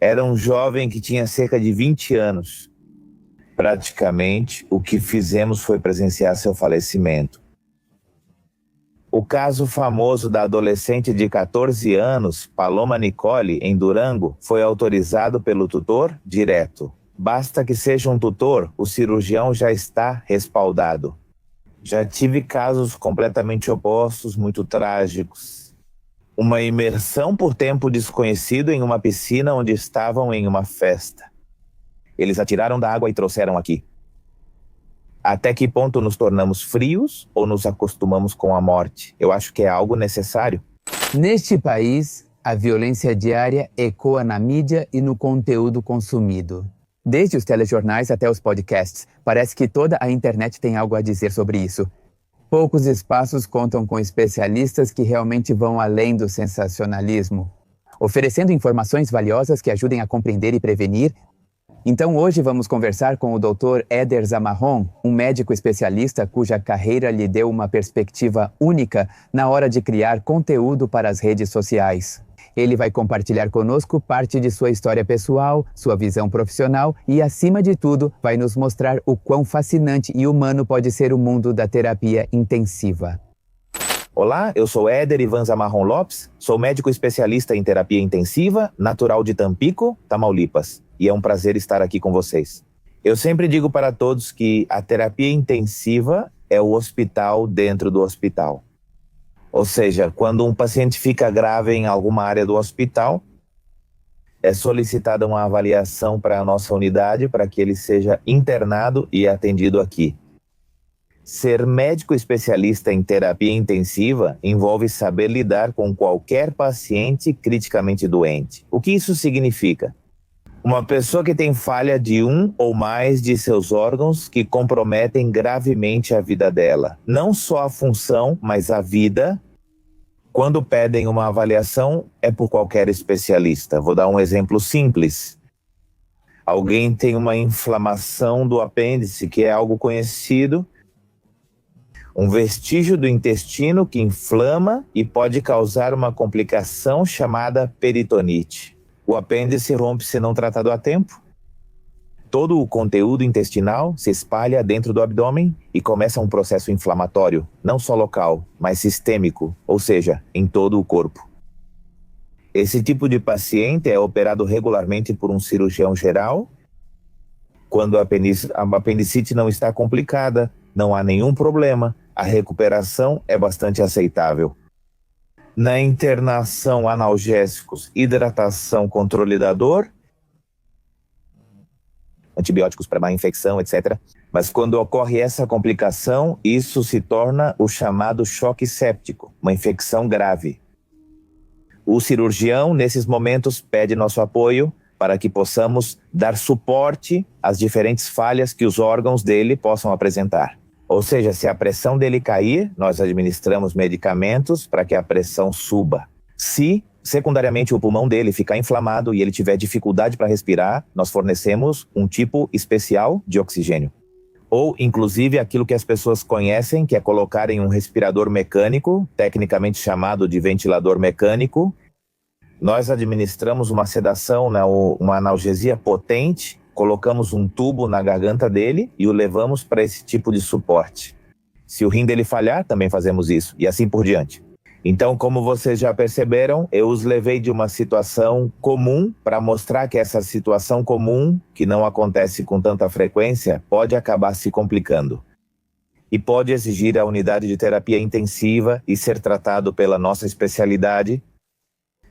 Era um jovem que tinha cerca de 20 anos. Praticamente, o que fizemos foi presenciar seu falecimento. O caso famoso da adolescente de 14 anos, Paloma Nicole, em Durango, foi autorizado pelo tutor direto. Basta que seja um tutor, o cirurgião já está respaldado. Já tive casos completamente opostos, muito trágicos. Uma imersão por tempo desconhecido em uma piscina onde estavam em uma festa. Eles atiraram da água e trouxeram aqui. Até que ponto nos tornamos frios ou nos acostumamos com a morte? Eu acho que é algo necessário. Neste país, a violência diária ecoa na mídia e no conteúdo consumido. Desde os telejornais até os podcasts, parece que toda a internet tem algo a dizer sobre isso. Poucos espaços contam com especialistas que realmente vão além do sensacionalismo, oferecendo informações valiosas que ajudem a compreender e prevenir. Então hoje vamos conversar com o Dr. Éder Zamarron, um médico especialista cuja carreira lhe deu uma perspectiva única na hora de criar conteúdo para as redes sociais. Ele vai compartilhar conosco parte de sua história pessoal, sua visão profissional e, acima de tudo, vai nos mostrar o quão fascinante e humano pode ser o mundo da terapia intensiva. Olá, eu sou Éder Ivan Zamarron Lopes, sou médico especialista em terapia intensiva, natural de Tampico, Tamaulipas, e é um prazer estar aqui com vocês. Eu sempre digo para todos que a terapia intensiva é o hospital dentro do hospital. Ou seja, quando um paciente fica grave em alguma área do hospital, é solicitada uma avaliação para a nossa unidade para que ele seja internado e atendido aqui. Ser médico especialista em terapia intensiva envolve saber lidar com qualquer paciente criticamente doente. O que isso significa? Uma pessoa que tem falha de um ou mais de seus órgãos que comprometem gravemente a vida dela. Não só a função, mas a vida. Quando pedem uma avaliação, é por qualquer especialista. Vou dar um exemplo simples. Alguém tem uma inflamação do apêndice, que é algo conhecido, um vestígio do intestino que inflama e pode causar uma complicação chamada peritonite. O apêndice rompe se não tratado a tempo. Todo o conteúdo intestinal se espalha dentro do abdômen e começa um processo inflamatório, não só local, mas sistêmico, ou seja, em todo o corpo. Esse tipo de paciente é operado regularmente por um cirurgião geral. Quando a apendicite não está complicada, não há nenhum problema, a recuperação é bastante aceitável. Na internação, analgésicos, hidratação, controle da dor, antibióticos para má infecção, etc. Mas quando ocorre essa complicação, isso se torna o chamado choque séptico, uma infecção grave. O cirurgião, nesses momentos, pede nosso apoio para que possamos dar suporte às diferentes falhas que os órgãos dele possam apresentar. Ou seja, se a pressão dele cair, nós administramos medicamentos para que a pressão suba. Se, secundariamente, o pulmão dele ficar inflamado e ele tiver dificuldade para respirar, nós fornecemos um tipo especial de oxigênio. Ou, inclusive, aquilo que as pessoas conhecem, que é colocar em um respirador mecânico, tecnicamente chamado de ventilador mecânico. Nós administramos uma sedação, uma analgesia potente, colocamos um tubo na garganta dele e o levamos para esse tipo de suporte. Se o rim dele falhar, também fazemos isso, e assim por diante. Então, como vocês já perceberam, eu os levei de uma situação comum para mostrar que essa situação comum, que não acontece com tanta frequência, pode acabar se complicando. E pode exigir a unidade de terapia intensiva e ser tratado pela nossa especialidade.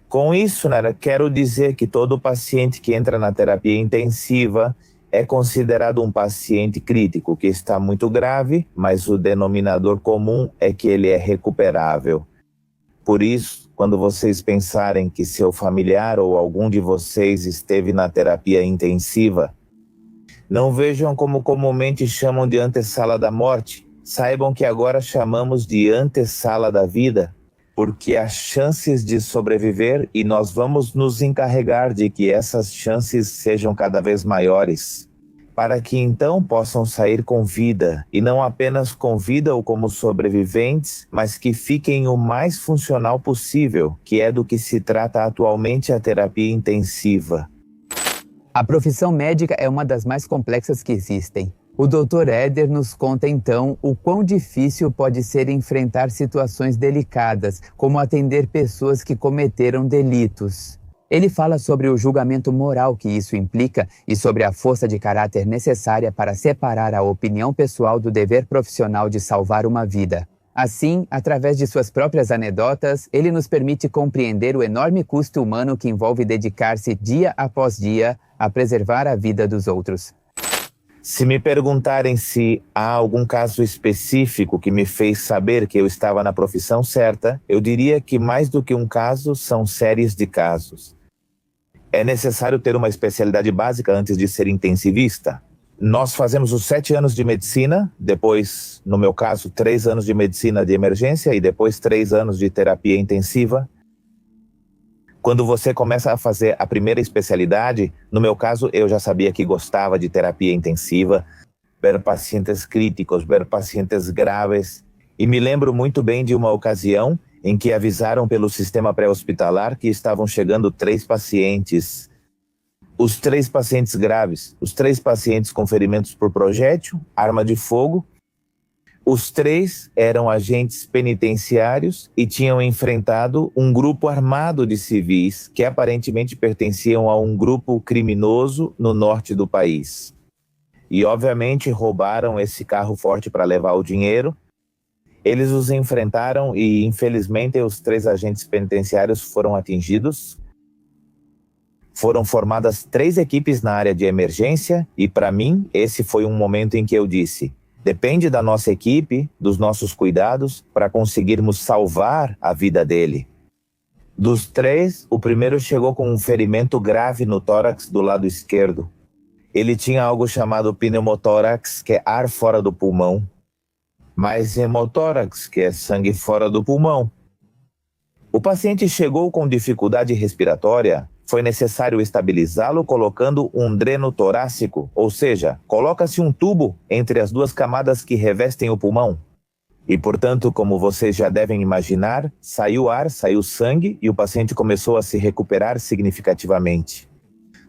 Com isso, quero dizer que todo paciente que entra na terapia intensiva é considerado um paciente crítico, que está muito grave, mas o denominador comum é que ele é recuperável. Por isso, quando vocês pensarem que seu familiar ou algum de vocês esteve na terapia intensiva, não vejam como comumente chamam de antessala da morte. Saibam que agora chamamos de antessala da vida, porque há chances de sobreviver e nós vamos nos encarregar de que essas chances sejam cada vez maiores, para que então possam sair com vida, e não apenas com vida ou como sobreviventes, mas que fiquem o mais funcional possível, que é do que se trata atualmente a terapia intensiva. A profissão médica é uma das mais complexas que existem. O Dr. Éder nos conta então o quão difícil pode ser enfrentar situações delicadas, como atender pessoas que cometeram delitos. Ele fala sobre o julgamento moral que isso implica e sobre a força de caráter necessária para separar a opinião pessoal do dever profissional de salvar uma vida. Assim, através de suas próprias anedotas, ele nos permite compreender o enorme custo humano que envolve dedicar-se dia após dia a preservar a vida dos outros. Se me perguntarem se há algum caso específico que me fez saber que eu estava na profissão certa, eu diria que mais do que um caso, são séries de casos. É necessário ter uma especialidade básica antes de ser intensivista. Nós fazemos os 7 anos de medicina, depois, no meu caso, 3 anos de medicina de emergência e depois 3 anos de terapia intensiva. Quando você começa a fazer a primeira especialidade, no meu caso, eu já sabia que gostava de terapia intensiva, ver pacientes críticos, ver pacientes graves. E me lembro muito bem de uma ocasião em que avisaram pelo sistema pré-hospitalar que estavam chegando 3 pacientes. Os 3 pacientes graves, os 3 pacientes com ferimentos por projétil, arma de fogo. Os 3 eram agentes penitenciários e tinham enfrentado um grupo armado de civis que aparentemente pertenciam a um grupo criminoso no norte do país. E, obviamente, roubaram esse carro forte para levar o dinheiro. Eles os enfrentaram e, infelizmente, os 3 agentes penitenciários foram atingidos. Foram formadas 3 equipes na área de emergência e, para mim, esse foi um momento em que eu disse: depende da nossa equipe, dos nossos cuidados, para conseguirmos salvar a vida dele. Dos 3, o primeiro chegou com um ferimento grave no tórax do lado esquerdo. Ele tinha algo chamado pneumotórax, que é ar fora do pulmão, mas hemotórax, que é sangue fora do pulmão. O paciente chegou com dificuldade respiratória. Foi necessário estabilizá-lo colocando um dreno torácico, ou seja, coloca-se um tubo entre as 2 camadas que revestem o pulmão. E, portanto, como vocês já devem imaginar, saiu ar, saiu sangue e o paciente começou a se recuperar significativamente.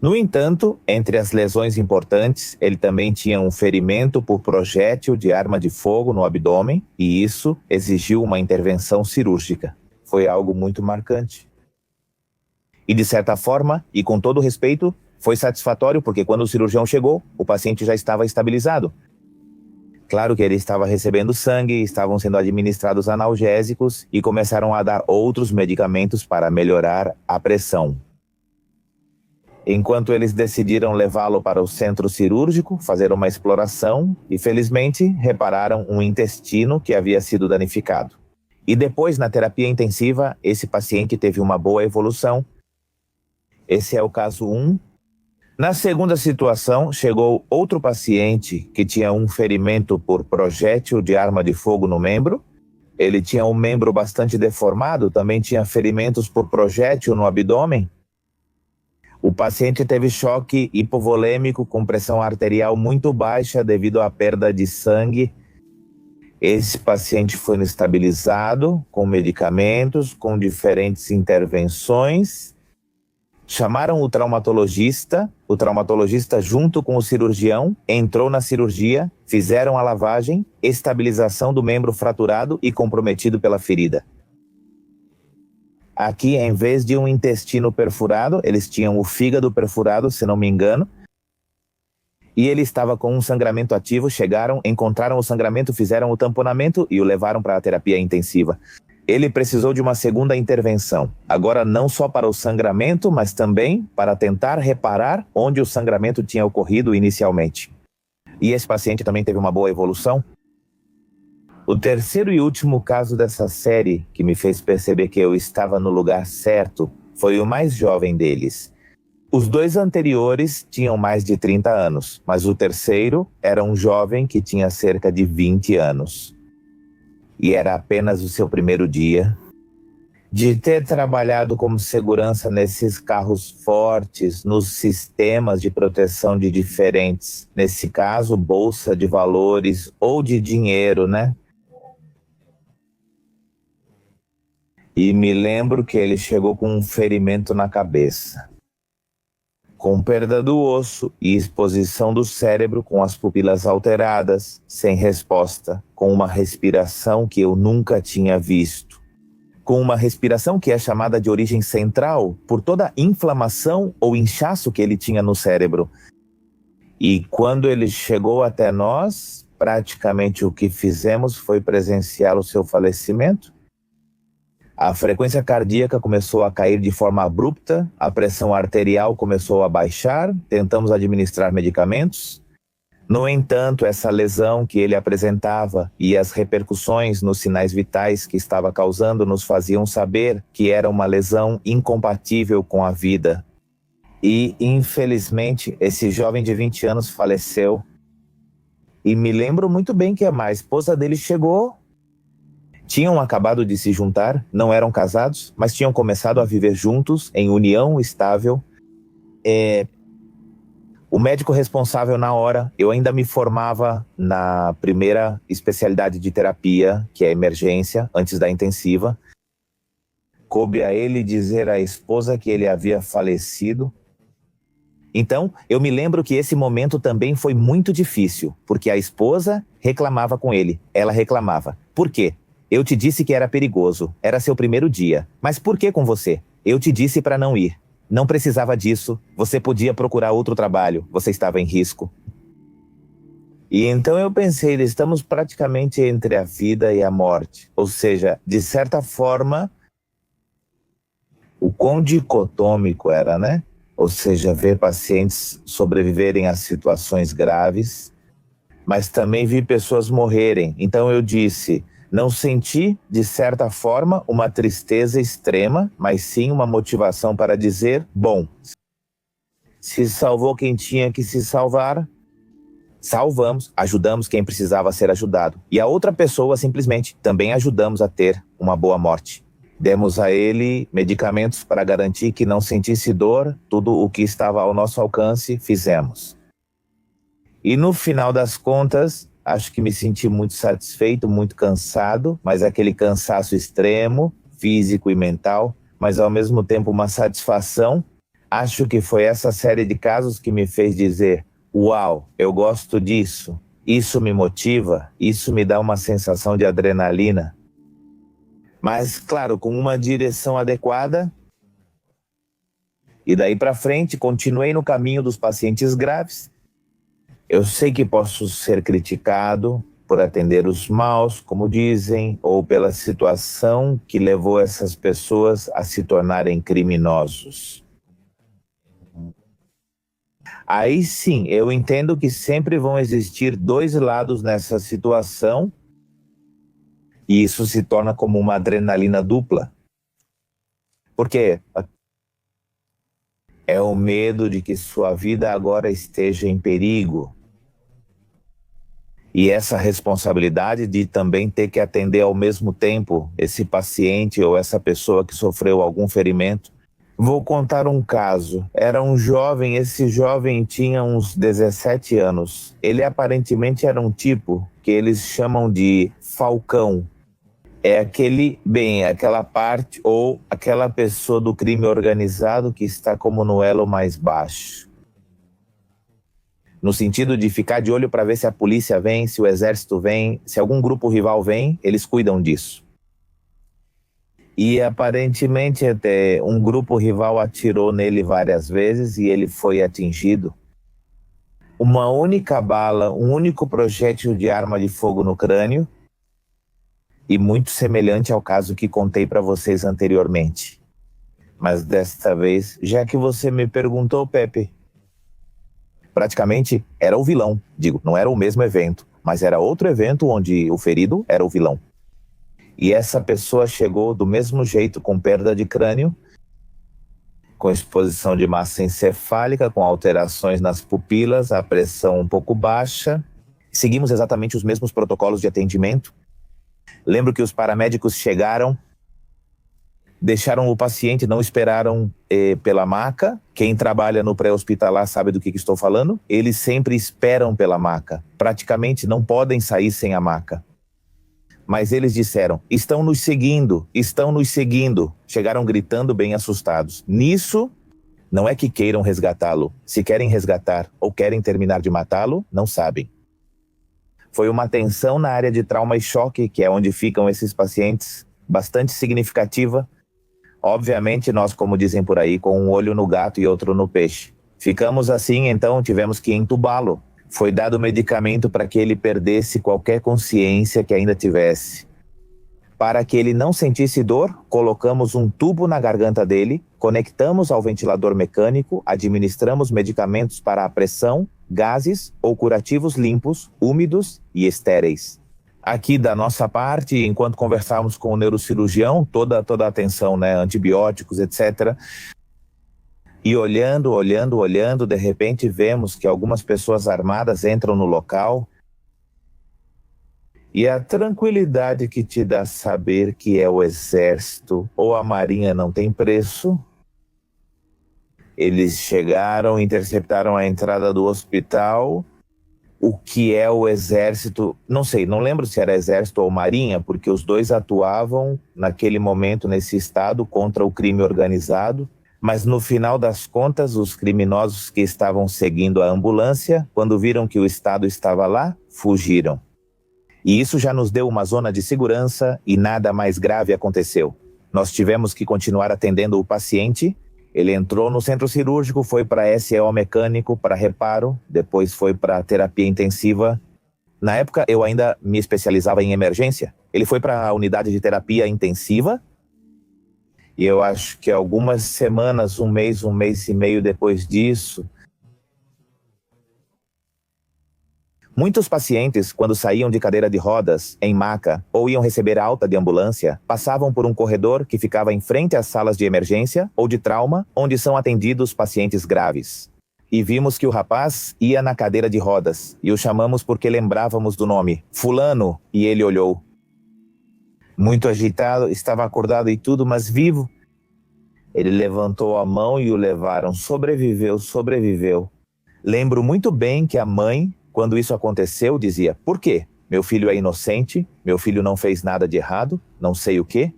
No entanto, entre as lesões importantes, ele também tinha um ferimento por projétil de arma de fogo no abdômen e isso exigiu uma intervenção cirúrgica. Foi algo muito marcante. E, de certa forma, e com todo respeito, foi satisfatório porque quando o cirurgião chegou, o paciente já estava estabilizado. Claro que ele estava recebendo sangue, estavam sendo administrados analgésicos e começaram a dar outros medicamentos para melhorar a pressão. Enquanto eles decidiram levá-lo para o centro cirúrgico, fazer uma exploração e, felizmente, repararam um intestino que havia sido danificado. E depois, na terapia intensiva, esse paciente teve uma boa evolução. Esse é o caso 1. Na segunda situação, chegou outro paciente que tinha um ferimento por projétil de arma de fogo no membro. Ele tinha um membro bastante deformado, também tinha ferimentos por projétil no abdômen. O paciente teve choque hipovolêmico com pressão arterial muito baixa devido à perda de sangue. Esse paciente foi estabilizado com medicamentos, com diferentes intervenções. Chamaram o traumatologista junto com o cirurgião, entrou na cirurgia, fizeram a lavagem, estabilização do membro fraturado e comprometido pela ferida. Aqui, em vez de um intestino perfurado, eles tinham o fígado perfurado, se não me engano, e ele estava com um sangramento ativo, chegaram, encontraram o sangramento, fizeram o tamponamento e o levaram para a terapia intensiva. Ele precisou de uma segunda intervenção, agora não só para o sangramento, mas também para tentar reparar onde o sangramento tinha ocorrido inicialmente. E esse paciente também teve uma boa evolução. O terceiro e último caso dessa série que me fez perceber que eu estava no lugar certo foi o mais jovem deles. Os 2 anteriores tinham mais de 30 anos, mas o terceiro era um jovem que tinha cerca de 20 anos. E era apenas o seu primeiro dia. De ter trabalhado como segurança nesses carros fortes, nos sistemas de proteção de diferentes, nesse caso, bolsa de valores ou de dinheiro, né? E me lembro que ele chegou com um ferimento na cabeça. com perda do osso e exposição do cérebro com as pupilas alteradas, sem resposta, com uma respiração que eu nunca tinha visto. Com uma respiração que é chamada de origem central por toda a inflamação ou inchaço que ele tinha no cérebro. E quando ele chegou até nós, praticamente o que fizemos foi presenciar o seu falecimento. A frequência cardíaca começou a cair de forma abrupta, a pressão arterial começou a baixar, tentamos administrar medicamentos. No entanto, essa lesão que ele apresentava e as repercussões nos sinais vitais que estava causando nos faziam saber que era uma lesão incompatível com a vida. E, infelizmente, esse jovem de 20 anos faleceu. E me lembro muito bem que a esposa dele chegou. Tinham acabado de se juntar, não eram casados, mas tinham começado a viver juntos, em união estável. O médico responsável na hora, eu ainda me formava na primeira especialidade de terapia, que é a emergência, antes da intensiva. Coube a ele dizer à esposa que ele havia falecido. Então, eu me lembro que esse momento também foi muito difícil, porque a esposa reclamava com ele. Ela reclamava. Por quê? Eu te disse que era perigoso. Era seu primeiro dia. Mas por que com você? Eu te disse para não ir. Não precisava disso. Você podia procurar outro trabalho. Você estava em risco. E então eu pensei, estamos praticamente entre a vida e a morte. Ou seja, de certa forma, o quão dicotômico era, né? Ou seja, ver pacientes sobreviverem a situações graves, mas também vi pessoas morrerem. Então eu disse, não senti, de certa forma, uma tristeza extrema, mas sim uma motivação para dizer, bom, se salvou quem tinha que se salvar, salvamos, ajudamos quem precisava ser ajudado. E a outra pessoa, simplesmente, também ajudamos a ter uma boa morte. Demos a ele medicamentos para garantir que não sentisse dor, tudo o que estava ao nosso alcance, fizemos. E no final das contas, acho que me senti muito satisfeito, muito cansado, mas aquele cansaço extremo, físico e mental, mas ao mesmo tempo uma satisfação. Acho que foi essa série de casos que me fez dizer, uau, eu gosto disso, isso me motiva, isso me dá uma sensação de adrenalina. Mas, claro, com uma direção adequada. E daí para frente, continuei no caminho dos pacientes graves. Eu sei que posso ser criticado por atender os maus, como dizem, ou pela situação que levou essas pessoas a se tornarem criminosos. Aí sim, eu entendo que sempre vão existir dois lados nessa situação, e isso se torna como uma adrenalina dupla. Porque é o medo de que sua vida agora esteja em perigo. E essa responsabilidade de também ter que atender ao mesmo tempo esse paciente ou essa pessoa que sofreu algum ferimento. Vou contar um caso. Era um jovem, esse jovem tinha uns 17 anos. Ele aparentemente era um tipo que eles chamam de falcão. É aquela parte ou aquela pessoa do crime organizado que está como no elo mais baixo. No sentido de ficar de olho para ver se a polícia vem, se o exército vem, se algum grupo rival vem, eles cuidam disso. E aparentemente até um grupo rival atirou nele várias vezes e ele foi atingido. Uma única bala, um único projétil de arma de fogo no crânio, e muito semelhante ao caso que contei para vocês anteriormente. Mas desta vez, já que você me perguntou, Pepe, praticamente era o vilão. Digo, não era o mesmo evento, mas era outro evento onde o ferido era o vilão. E essa pessoa chegou do mesmo jeito, com perda de crânio, com exposição de massa encefálica, com alterações nas pupilas, a pressão um pouco baixa. Seguimos exatamente os mesmos protocolos de atendimento. Lembro que os paramédicos chegaram, deixaram o paciente, não esperaram pela maca. Quem trabalha no pré-hospitalar sabe do que estou falando. Eles sempre esperam pela maca. Praticamente não podem sair sem a maca. Mas eles disseram, estão nos seguindo, estão nos seguindo. Chegaram gritando bem assustados. Nisso, Não é que queiram resgatá-lo. Se querem resgatar ou querem terminar de matá-lo, não sabem. Foi uma tensão na área de trauma e choque, que é onde ficam esses pacientes, bastante significativa. Obviamente, nós, como dizem por aí, com um olho no gato e outro no peixe. Ficamos assim, então tivemos que entubá-lo. Foi dado medicamento para que ele perdesse qualquer consciência que ainda tivesse. Para que ele não sentisse dor, colocamos um tubo na garganta dele, conectamos ao ventilador mecânico, administramos medicamentos para a pressão, gases ou curativos limpos, úmidos e estéreis. Aqui da nossa parte, enquanto conversávamos com o neurocirurgião, toda a atenção, né, antibióticos, etc. E olhando, de repente vemos que algumas pessoas armadas entram no local. E a tranquilidade que te dá saber que é o exército ou a marinha não tem preço. Eles chegaram, interceptaram a entrada do hospital. O que é o exército? Não sei, não lembro se era exército ou marinha, porque os dois atuavam naquele momento nesse estado contra o crime organizado. Mas no final das contas, os criminosos que estavam seguindo a ambulância, quando viram que o estado estava lá, fugiram. E isso já nos deu uma zona de segurança e nada mais grave aconteceu. Nós tivemos que continuar atendendo o paciente. Ele entrou no centro cirúrgico, foi para SEO mecânico, para reparo, depois foi para terapia intensiva. Na época, eu ainda me especializava em emergência. Ele foi para a unidade de terapia intensiva. E eu acho que algumas semanas, um mês e meio depois disso, muitos pacientes, quando saíam de cadeira de rodas, em maca, ou iam receber alta de ambulância, passavam por um corredor que ficava em frente às salas de emergência ou de trauma, onde são atendidos pacientes graves. E vimos que o rapaz ia na cadeira de rodas, e o chamamos porque lembrávamos do nome, Fulano, e ele olhou. Muito agitado, estava acordado e tudo, mas vivo. Ele levantou a mão e o levaram. Sobreviveu. Lembro muito bem que a mãe, quando isso aconteceu, dizia: por quê? Meu filho é inocente, meu filho não fez nada de errado, não sei o quê.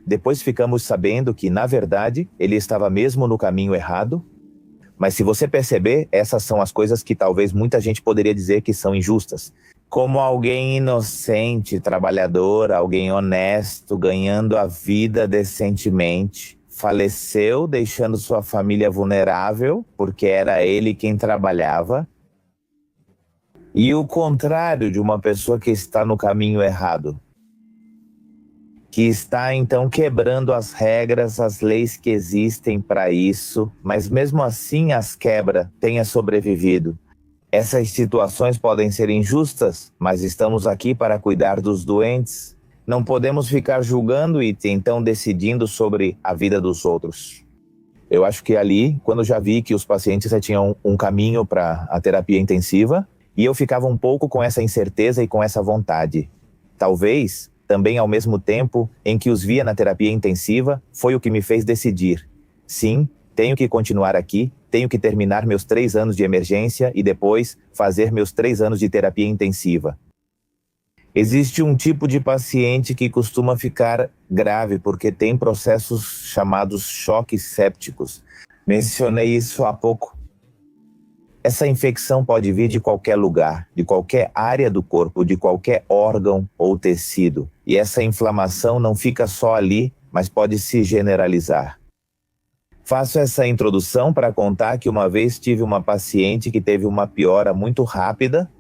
Depois ficamos sabendo que, na verdade, ele estava mesmo no caminho errado. Mas se você perceber, essas são as coisas que talvez muita gente poderia dizer que são injustas. Como alguém inocente, trabalhador, alguém honesto, ganhando a vida decentemente, faleceu, deixando sua família vulnerável, porque era ele quem trabalhava. E o contrário de uma pessoa que está no caminho errado, que está então quebrando as regras, as leis que existem para isso, mas mesmo assim as quebra, tenha sobrevivido. Essas situações podem ser injustas, mas estamos aqui para cuidar dos doentes. Não podemos ficar julgando e então decidindo sobre a vida dos outros. Eu acho que ali, quando já vi que os pacientes já tinham um caminho para a terapia intensiva, e eu ficava um pouco com essa incerteza e com essa vontade. Talvez, também ao mesmo tempo em que os via na terapia intensiva, foi o que me fez decidir. Sim, tenho que continuar aqui, tenho que terminar meus 3 anos de emergência e depois fazer meus 3 anos de terapia intensiva. Existe um tipo de paciente que costuma ficar grave porque tem processos chamados choques sépticos. Mencionei isso há pouco. Essa infecção pode vir de qualquer lugar, de qualquer área do corpo, de qualquer órgão ou tecido. E essa inflamação não fica só ali, mas pode se generalizar. Faço essa introdução para contar que uma vez tive uma paciente que teve uma piora muito rápida.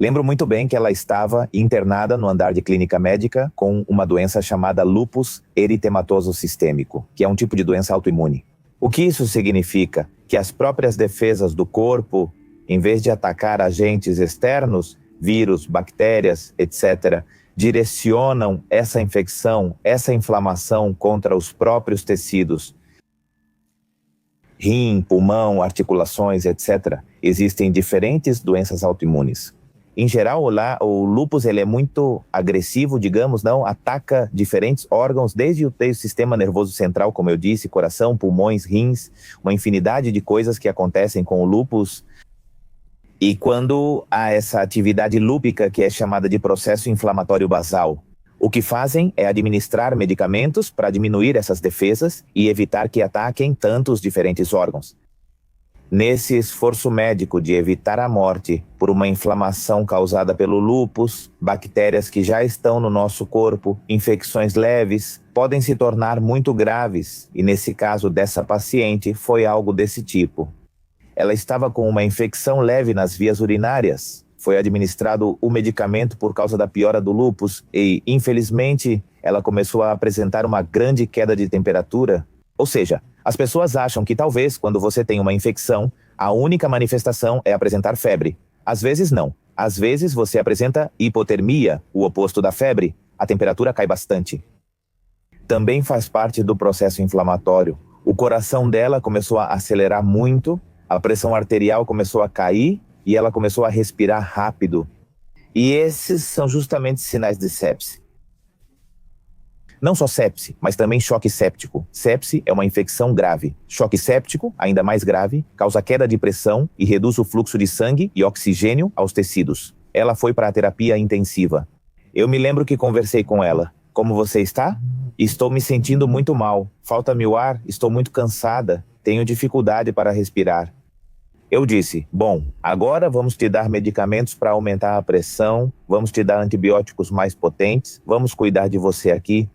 Lembro muito bem que ela estava internada no andar de clínica médica com uma doença chamada lúpus eritematoso sistêmico, que é um tipo de doença autoimune. O que isso significa? Que as próprias defesas do corpo, em vez de atacar agentes externos, vírus, bactérias, etc., direcionam essa infecção, essa inflamação contra os próprios tecidos. Rim, pulmão, articulações, etc. Existem diferentes doenças autoimunes. Em geral, o lúpus ele é muito agressivo, digamos, não ataca diferentes órgãos, desde o sistema nervoso central, como eu disse, coração, pulmões, rins, uma infinidade de coisas que acontecem com o lúpus. E quando há essa atividade lúpica, que é chamada de processo inflamatório basal, O que fazem é administrar medicamentos para diminuir essas defesas e evitar que ataquem tantos diferentes órgãos. Nesse esforço médico de evitar a morte por uma inflamação causada pelo lúpus, bactérias que já estão no nosso corpo, infecções leves, podem se tornar muito graves, e nesse caso dessa paciente foi algo desse tipo. Ela estava com uma infecção leve nas vias urinárias, foi administrado o medicamento por causa da piora do lúpus e, infelizmente, ela começou a apresentar uma grande queda de temperatura. Ou seja, as pessoas acham que talvez, quando você tem uma infecção, a única manifestação é apresentar febre. Às vezes não. Às vezes você apresenta hipotermia, o oposto da febre. A temperatura cai bastante. Também faz parte do processo inflamatório. O coração dela começou a acelerar muito, a pressão arterial começou a cair e ela começou a respirar rápido. E esses são justamente sinais de sepse. Não só sepse, mas também choque séptico. Sepse é uma infecção grave. Choque séptico, ainda mais grave, causa queda de pressão e reduz o fluxo de sangue e oxigênio aos tecidos. Ela foi para a terapia intensiva. Eu me lembro que conversei com ela. Como você está? Estou me sentindo muito mal. Falta-me o ar, estou muito cansada. Tenho dificuldade para respirar. Eu disse, bom, agora vamos te dar medicamentos para aumentar a pressão, vamos te dar antibióticos mais potentes, vamos cuidar de você aqui.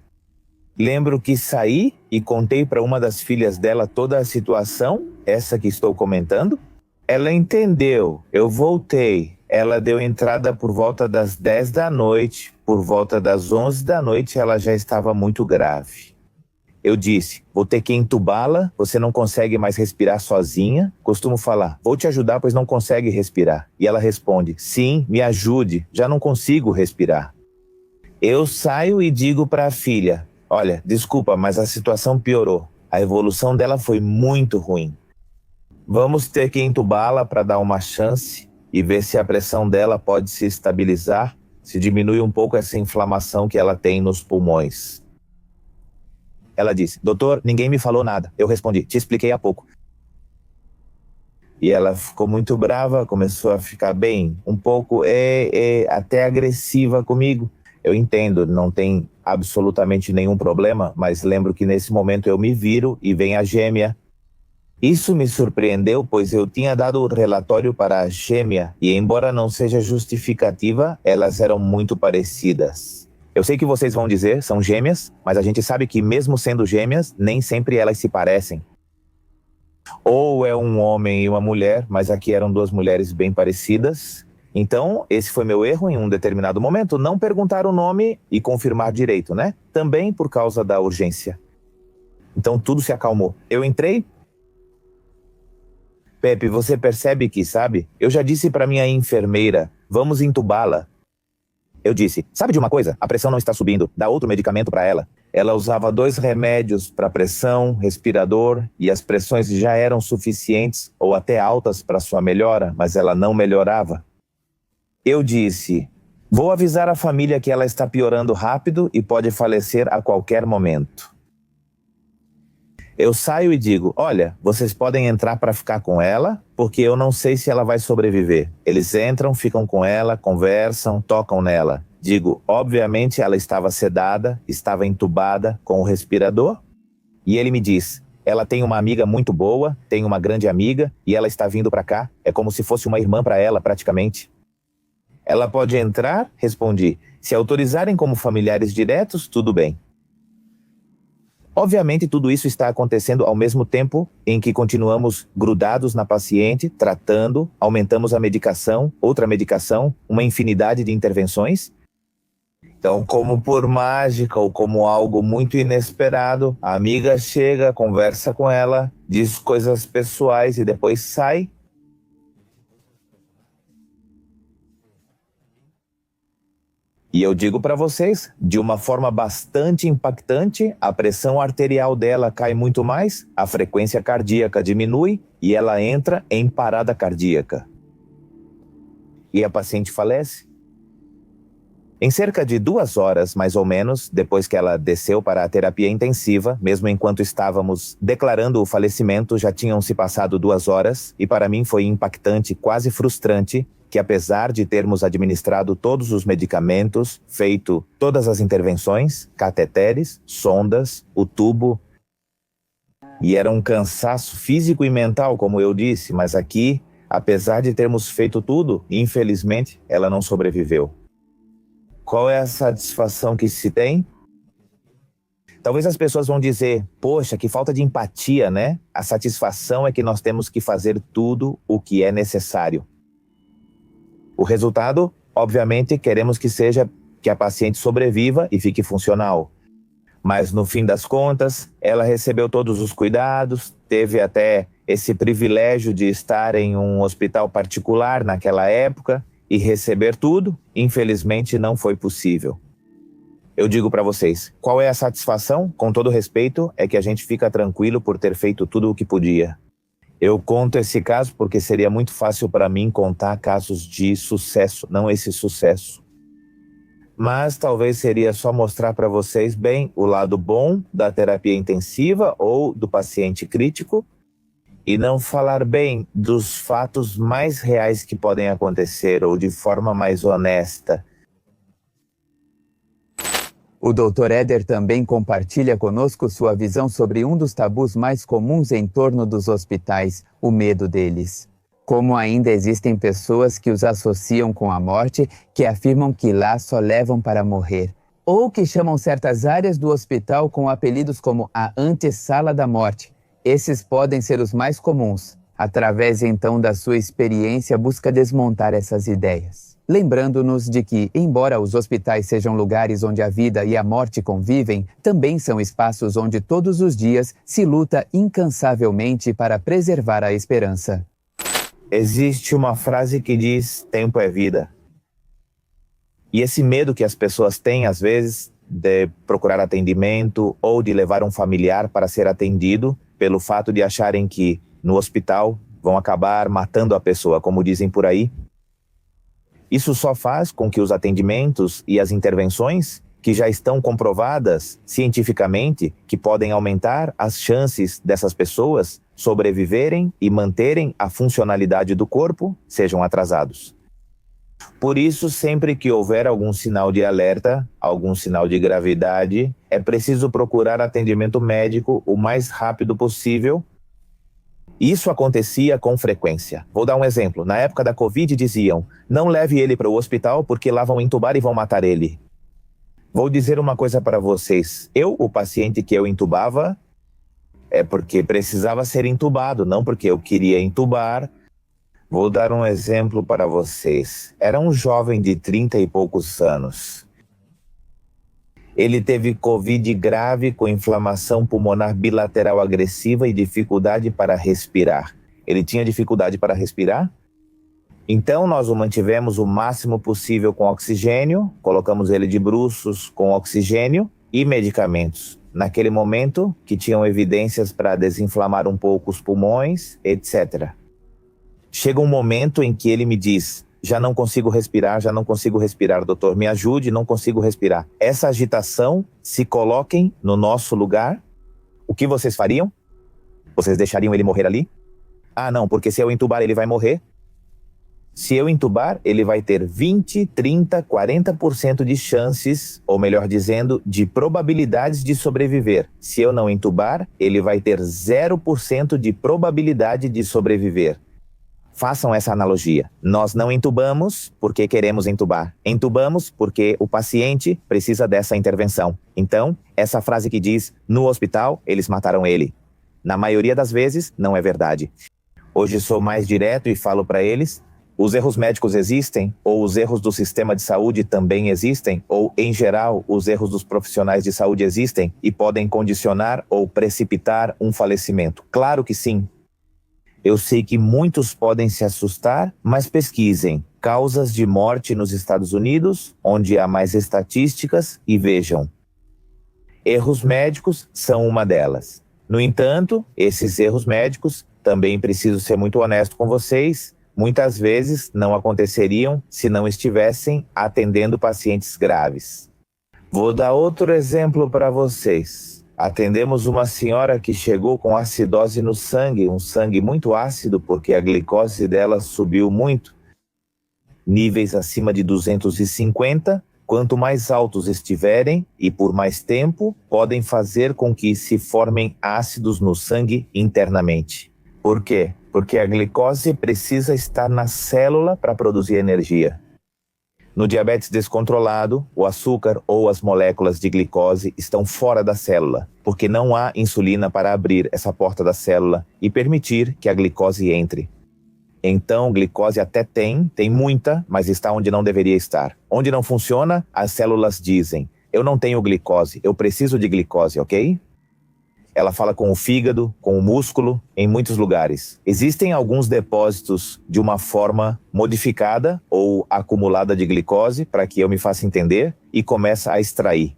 Lembro que saí e contei para uma das filhas dela toda a situação, essa que estou comentando. Ela entendeu, eu voltei. Ela deu entrada por volta das 10 da noite, por volta das 11 da noite ela já estava muito grave. Eu disse, vou ter que entubá-la, você não consegue mais respirar sozinha. Costumo falar, vou te ajudar, pois não consegue respirar. E ela responde, sim, me ajude, já não consigo respirar. Eu saio e digo para a filha, olha, desculpa, mas a situação piorou. A evolução dela foi muito ruim. Vamos ter que entubá-la para dar uma chance e ver se a pressão dela pode se estabilizar, se diminui um pouco essa inflamação que ela tem nos pulmões. Ela disse, doutor, ninguém me falou nada. Eu respondi, te expliquei há pouco. E ela ficou muito brava, começou a ficar bem, um pouco até agressiva comigo. Eu entendo, não tem absolutamente nenhum problema, mas lembro que nesse momento eu me viro e vem a gêmea. Isso me surpreendeu, pois eu tinha dado o relatório para a gêmea e, embora não seja justificativa, elas eram muito parecidas. Eu sei que vocês vão dizer, são gêmeas, mas a gente sabe que mesmo sendo gêmeas, nem sempre elas se parecem. Ou é um homem e uma mulher, mas aqui eram duas mulheres bem parecidas. Então, esse foi meu erro em um determinado momento, não perguntar o nome e confirmar direito, né? Também por causa da urgência. Então, tudo se acalmou. Eu entrei. Pepe, você percebe que, sabe? Eu já disse para minha enfermeira, vamos entubá-la. Eu disse, sabe de uma coisa? A pressão não está subindo, dá outro medicamento para ela. Ela usava 2 remédios para pressão, respirador, e as pressões já eram suficientes ou até altas para sua melhora, mas ela não melhorava. Eu disse, vou avisar a família que ela está piorando rápido e pode falecer a qualquer momento. Eu saio e digo, olha, vocês podem entrar para ficar com ela, porque eu não sei se ela vai sobreviver. Eles entram, ficam com ela, conversam, tocam nela. Digo, obviamente ela estava sedada, estava entubada com o respirador. E ele me diz, ela tem uma amiga muito boa, tem uma grande amiga, e ela está vindo para cá. É como se fosse uma irmã para ela, praticamente. Ela pode entrar? Respondi. Se autorizarem como familiares diretos, tudo bem. Obviamente, tudo isso está acontecendo ao mesmo tempo em que continuamos grudados na paciente, tratando, aumentamos a medicação, outra medicação, uma infinidade de intervenções. Então, como por mágica ou como algo muito inesperado, a amiga chega, conversa com ela, diz coisas pessoais e depois sai. E eu digo para vocês, de uma forma bastante impactante, a pressão arterial dela cai muito mais, a frequência cardíaca diminui e ela entra em parada cardíaca. E a paciente falece. Em cerca de 2 horas, mais ou menos, depois que ela desceu para a terapia intensiva, mesmo enquanto estávamos declarando o falecimento, já tinham se passado 2 horas, e para mim foi impactante, quase frustrante, que apesar de termos administrado todos os medicamentos, feito todas as intervenções, cateteres, sondas, o tubo, e era um cansaço físico e mental, como eu disse, mas aqui, apesar de termos feito tudo, infelizmente, ela não sobreviveu. Qual é a satisfação que se tem? Talvez as pessoas vão dizer, poxa, que falta de empatia, né? A satisfação é que nós temos que fazer tudo o que é necessário. O resultado, obviamente, queremos que seja que a paciente sobreviva e fique funcional. Mas, no fim das contas, ela recebeu todos os cuidados, teve até esse privilégio de estar em um hospital particular naquela época e receber tudo, infelizmente não foi possível. Eu digo para vocês, qual é a satisfação? Com todo respeito, é que a gente fica tranquilo por ter feito tudo o que podia. Eu conto esse caso porque seria muito fácil para mim contar casos de sucesso, não esse sucesso. Mas talvez seria só mostrar para vocês bem o lado bom da terapia intensiva ou do paciente crítico e não falar bem dos fatos mais reais que podem acontecer ou de forma mais honesta. O Dr. Éder também compartilha conosco sua visão sobre um dos tabus mais comuns em torno dos hospitais, o medo deles. Como ainda existem pessoas que os associam com a morte, que afirmam que lá só levam para morrer. Ou que chamam certas áreas do hospital com apelidos como a antessala da morte. Esses podem ser os mais comuns. Através então da sua experiência, busca desmontar essas ideias. Lembrando-nos de que, embora os hospitais sejam lugares onde a vida e a morte convivem, também são espaços onde todos os dias se luta incansavelmente para preservar a esperança. Existe uma frase que diz, tempo é vida. E esse medo que as pessoas têm, às vezes, de procurar atendimento ou de levar um familiar para ser atendido, pelo fato de acharem que no hospital vão acabar matando a pessoa, como dizem por aí. Isso só faz com que os atendimentos e as intervenções, que já estão comprovadas cientificamente, que podem aumentar as chances dessas pessoas sobreviverem e manterem a funcionalidade do corpo, sejam atrasados. Por isso, sempre que houver algum sinal de alerta, algum sinal de gravidade, é preciso procurar atendimento médico o mais rápido possível. Isso acontecia com frequência. Vou dar um exemplo. Na época da Covid diziam, não leve ele para o hospital porque lá vão entubar e vão matar ele. Vou dizer uma coisa para vocês. O paciente que eu entubava, é porque precisava ser entubado, não porque eu queria entubar. Vou dar um exemplo para vocês. Era um jovem de 30 e poucos anos. Ele teve Covid grave com inflamação pulmonar bilateral agressiva e dificuldade para respirar. Ele tinha dificuldade para respirar? Então nós o mantivemos o máximo possível com oxigênio, colocamos ele de bruços com oxigênio e medicamentos. Naquele momento, que tinham evidências para desinflamar um pouco os pulmões, etc. Chega um momento em que ele me diz, já não consigo respirar, doutor, me ajude, não consigo respirar. Essa agitação, se coloquem no nosso lugar, o que vocês fariam? Vocês deixariam ele morrer ali? Ah, não, porque se eu entubar ele vai morrer. Se eu entubar, ele vai ter 20, 30, 40% de chances, ou melhor dizendo, de probabilidades de sobreviver. Se eu não entubar, ele vai ter 0% de probabilidade de sobreviver. Façam essa analogia. Nós não entubamos porque queremos entubar. Entubamos porque o paciente precisa dessa intervenção. Então, essa frase que diz, no hospital, eles mataram ele. Na maioria das vezes, não é verdade. Hoje sou mais direto e falo para eles, os erros médicos existem, ou os erros do sistema de saúde também existem, ou, em geral, os erros dos profissionais de saúde existem e podem condicionar ou precipitar um falecimento. Claro que sim. Eu sei que muitos podem se assustar, mas pesquisem causas de morte nos Estados Unidos, onde há mais estatísticas, e vejam. Erros médicos são uma delas. No entanto, esses erros médicos, também preciso ser muito honesto com vocês, muitas vezes não aconteceriam se não estivessem atendendo pacientes graves. Vou dar outro exemplo para vocês. Atendemos uma senhora que chegou com acidose no sangue, um sangue muito ácido porque a glicose dela subiu muito. Níveis acima de 250, quanto mais altos estiverem e por mais tempo, podem fazer com que se formem ácidos no sangue internamente. Por quê? Porque a glicose precisa estar na célula para produzir energia. No diabetes descontrolado, o açúcar ou as moléculas de glicose estão fora da célula, porque não há insulina para abrir essa porta da célula e permitir que a glicose entre. Então, glicose até tem muita, mas está onde não deveria estar. Onde não funciona, as células dizem: eu não tenho glicose, eu preciso de glicose, ok? Ela fala com o fígado, com o músculo, em muitos lugares. Existem alguns depósitos de uma forma modificada ou acumulada de glicose, para que eu me faça entender, e começa a extrair.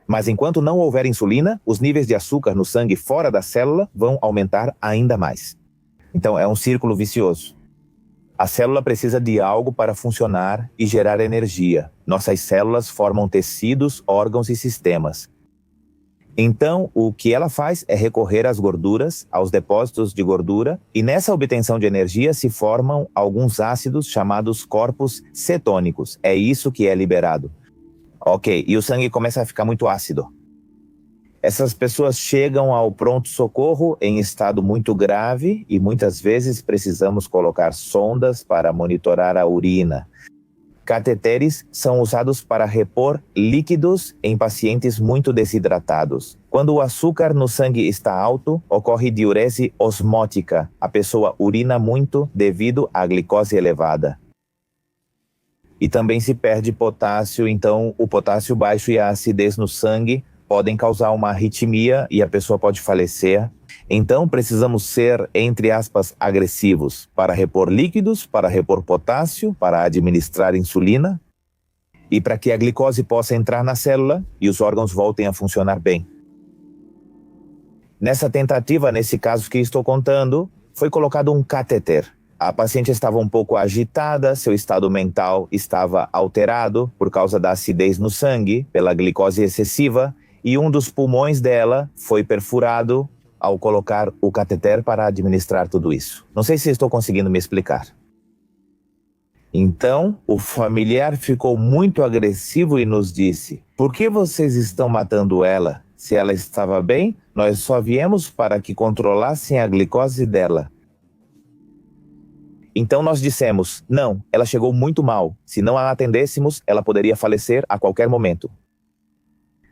Mas enquanto não houver insulina, os níveis de açúcar no sangue fora da célula vão aumentar ainda mais. Então é um círculo vicioso. A célula precisa de algo para funcionar e gerar energia. Nossas células formam tecidos, órgãos e sistemas. Então, o que ela faz é recorrer às gorduras, aos depósitos de gordura, e nessa obtenção de energia se formam alguns ácidos chamados corpos cetônicos. É isso que é liberado. Ok, e o sangue começa a ficar muito ácido. Essas pessoas chegam ao pronto-socorro em estado muito grave e muitas vezes precisamos colocar sondas para monitorar a urina. Cateteres são usados para repor líquidos em pacientes muito desidratados. Quando o açúcar no sangue está alto, ocorre diurese osmótica. A pessoa urina muito devido à glicose elevada. E também se perde potássio, então o potássio baixo e a acidez no sangue podem causar uma arritmia e a pessoa pode falecer. Então precisamos ser, entre aspas, agressivos para repor líquidos, para repor potássio, para administrar insulina e para que a glicose possa entrar na célula e os órgãos voltem a funcionar bem. Nessa tentativa, nesse caso que estou contando, foi colocado um cateter. A paciente estava um pouco agitada, seu estado mental estava alterado por causa da acidez no sangue, pela glicose excessiva, e um dos pulmões dela foi perfurado ao colocar o cateter para administrar tudo isso. Não sei se estou conseguindo me explicar. Então, o familiar ficou muito agressivo e nos disse: por que vocês estão matando ela? Se ela estava bem, nós só viemos para que controlassem a glicose dela. Então nós dissemos: não, ela chegou muito mal. Se não a atendêssemos, ela poderia falecer a qualquer momento.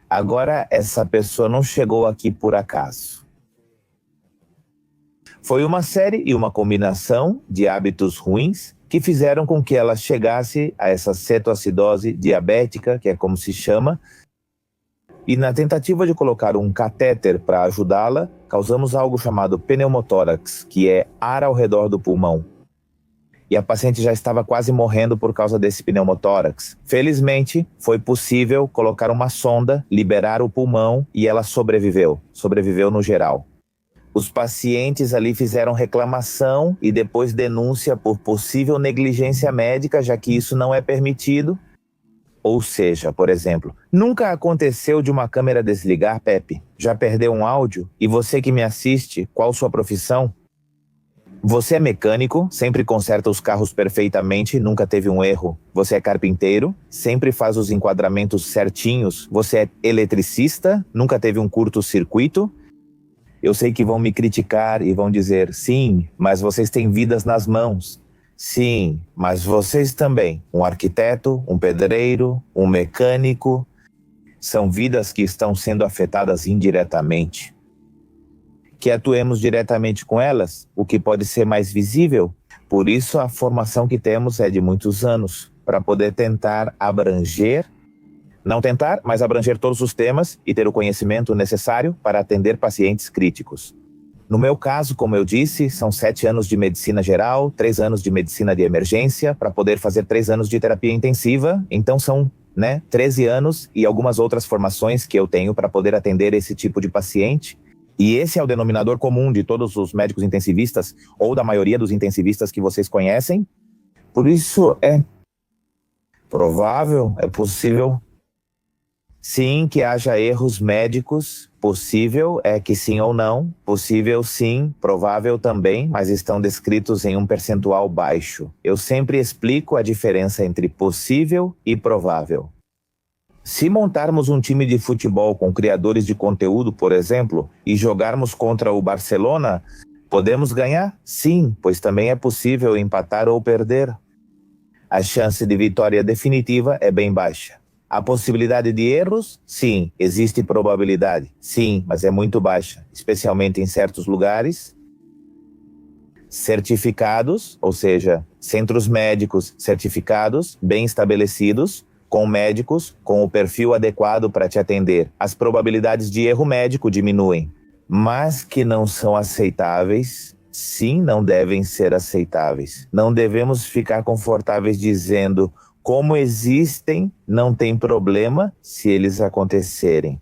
Agora, essa pessoa não chegou aqui por acaso. Foi uma série e uma combinação de hábitos ruins que fizeram com que ela chegasse a essa cetoacidose diabética, que é como se chama, e na tentativa de colocar um catéter para ajudá-la, causamos algo chamado pneumotórax, que é ar ao redor do pulmão. E a paciente já estava quase morrendo por causa desse pneumotórax. Felizmente, foi possível colocar uma sonda, liberar o pulmão e ela sobreviveu no geral. Os pacientes ali fizeram reclamação e depois denúncia por possível negligência médica, já que isso não é permitido. Ou seja, por exemplo, nunca aconteceu de uma câmera desligar, Pepe? Já perdeu um áudio? E você que me assiste, qual sua profissão? Você é mecânico, sempre conserta os carros perfeitamente, nunca teve um erro. Você é carpinteiro, sempre faz os enquadramentos certinhos. Você é eletricista, nunca teve um curto-circuito. Eu sei que vão me criticar e vão dizer: sim, mas vocês têm vidas nas mãos. Sim, mas vocês também. Um arquiteto, um pedreiro, um mecânico. São vidas que estão sendo afetadas indiretamente. Que atuemos diretamente com elas, o que pode ser mais visível. Por isso a formação que temos é de muitos anos, para poder tentar abranger, não tentar, mas abranger todos os temas e ter o conhecimento necessário para atender pacientes críticos. No meu caso, como eu disse, são 7 anos de medicina geral, 3 anos de medicina de emergência, para poder fazer 3 anos de terapia intensiva, então são 13 anos e algumas outras formações que eu tenho para poder atender esse tipo de paciente. E esse é o denominador comum de todos os médicos intensivistas, ou da maioria dos intensivistas que vocês conhecem. Por isso é provável, é possível, Sim, que haja erros médicos, possível é que sim ou não, possível sim, provável também, mas estão descritos em um percentual baixo. Eu sempre explico a diferença entre possível e provável. Se montarmos um time de futebol com criadores de conteúdo, por exemplo, e jogarmos contra o Barcelona, podemos ganhar? Sim, pois também é possível empatar ou perder. A chance de vitória definitiva é bem baixa. A possibilidade de erros? Sim. Existe probabilidade? Sim, mas é muito baixa, especialmente em certos lugares. Certificados, ou seja, centros médicos certificados, bem estabelecidos, com médicos com o perfil adequado para te atender. As probabilidades de erro médico diminuem, mas que não são aceitáveis. Sim, não devem ser aceitáveis. Não devemos ficar confortáveis dizendo como existem, não tem problema se eles acontecerem.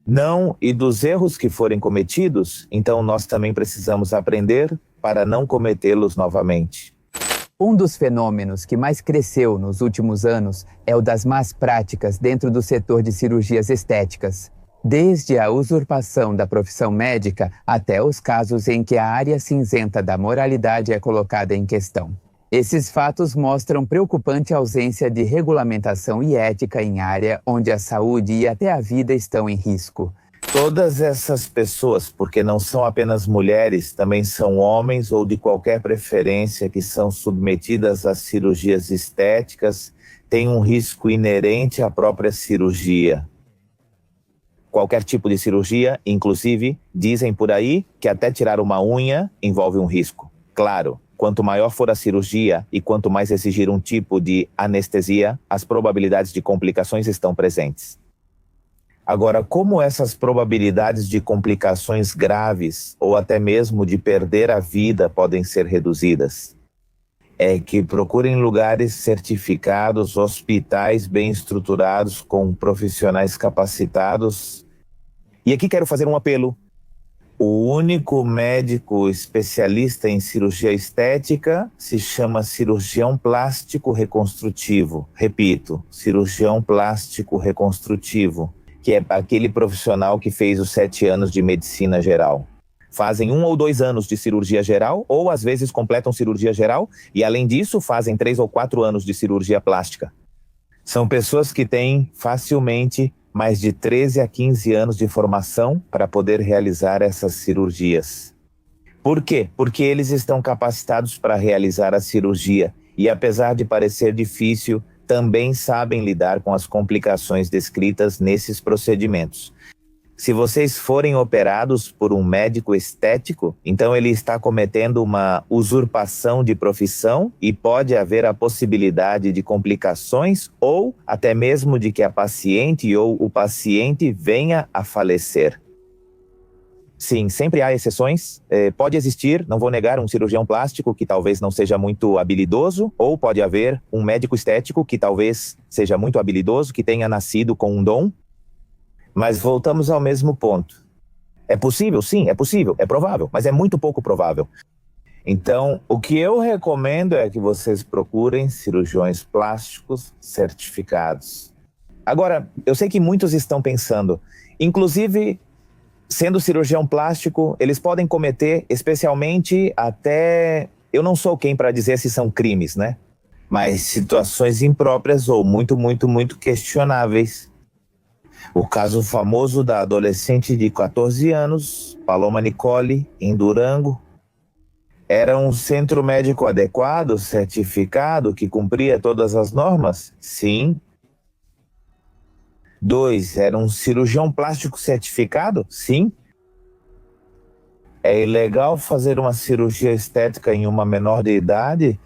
Não, e dos erros que forem cometidos, então nós também precisamos aprender para não cometê-los novamente. Um dos fenômenos que mais cresceu nos últimos anos é o das más práticas dentro do setor de cirurgias estéticas. Desde a usurpação da profissão médica até os casos em que a área cinzenta da moralidade é colocada em questão. Esses fatos mostram preocupante ausência de regulamentação e ética em área onde a saúde e até a vida estão em risco. Todas essas pessoas, porque não são apenas mulheres, também são homens ou de qualquer preferência que são submetidas a cirurgias estéticas, têm um risco inerente à própria cirurgia. Qualquer tipo de cirurgia, inclusive, dizem por aí que até tirar uma unha envolve um risco. Claro, quanto maior for a cirurgia e quanto mais exigir um tipo de anestesia, as probabilidades de complicações estão presentes. Agora, como essas probabilidades de complicações graves ou até mesmo de perder a vida podem ser reduzidas? É que procurem lugares certificados, hospitais bem estruturados, com profissionais capacitados. E aqui quero fazer um apelo. O único médico especialista em cirurgia estética se chama cirurgião plástico reconstrutivo. Repito, cirurgião plástico reconstrutivo, que é aquele profissional que fez os 7 anos de medicina geral. Fazem 1 ou 2 anos de cirurgia geral, ou às vezes completam cirurgia geral, e além disso fazem 3 ou 4 anos de cirurgia plástica. São pessoas que têm facilmente mais de 13 a 15 anos de formação para poder realizar essas cirurgias. Por quê? Porque eles estão capacitados para realizar a cirurgia e, apesar de parecer difícil, também sabem lidar com as complicações descritas nesses procedimentos. Se vocês forem operados por um médico estético, então ele está cometendo uma usurpação de profissão e pode haver a possibilidade de complicações ou até mesmo de que a paciente ou o paciente venha a falecer. Sim, sempre há exceções. Pode existir, não vou negar, um cirurgião plástico que talvez não seja muito habilidoso, ou pode haver um médico estético que talvez seja muito habilidoso, que tenha nascido com um dom. Mas voltamos ao mesmo ponto. É possível? Sim, é possível. É provável, mas é muito pouco provável. Então, o que eu recomendo é que vocês procurem cirurgiões plásticos certificados. Agora, eu sei que muitos estão pensando, inclusive, sendo cirurgião plástico, eles podem cometer, especialmente até... Eu não sou quem para dizer se são crimes, né? Mas situações impróprias ou muito questionáveis. O caso famoso da adolescente de 14 anos, Paloma Nicole, em Durango. Era um centro médico adequado, certificado, que cumpria todas as normas? Sim. 2, era um cirurgião plástico certificado? Sim. É ilegal fazer uma cirurgia estética em uma menor de idade?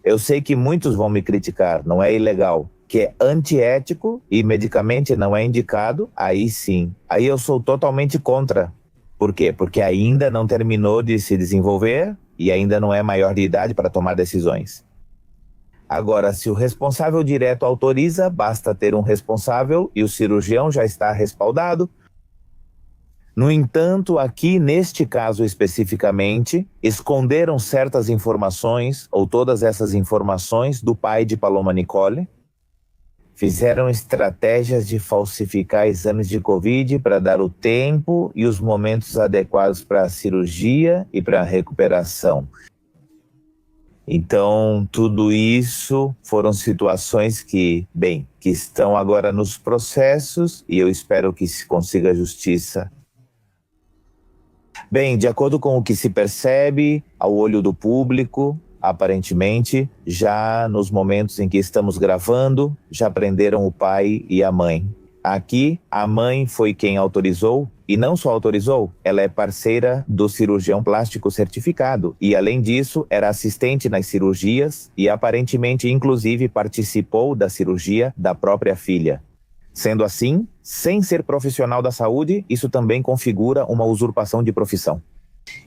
Eu sei que muitos vão me criticar, não é ilegal. Que é antiético e medicamente não é indicado, aí sim. Aí eu sou totalmente contra. Por quê? Porque ainda não terminou de se desenvolver e ainda não é maior de idade para tomar decisões. Agora, se o responsável direto autoriza, basta ter um responsável e o cirurgião já está respaldado. No entanto, aqui neste caso especificamente, esconderam certas informações, ou todas essas informações, do pai de Paloma Nicole. Fizeram estratégias de falsificar exames de Covid para dar o tempo e os momentos adequados para a cirurgia e para a recuperação. Então, tudo isso foram situações que estão agora nos processos e eu espero que se consiga justiça. Bem, de acordo com o que se percebe ao olho do público, aparentemente, já nos momentos em que estamos gravando, já prenderam o pai e a mãe. Aqui, a mãe foi quem autorizou, e não só autorizou, ela é parceira do cirurgião plástico certificado, e além disso, era assistente nas cirurgias e aparentemente, inclusive, participou da cirurgia da própria filha. Sendo assim, sem ser profissional da saúde, isso também configura uma usurpação de profissão.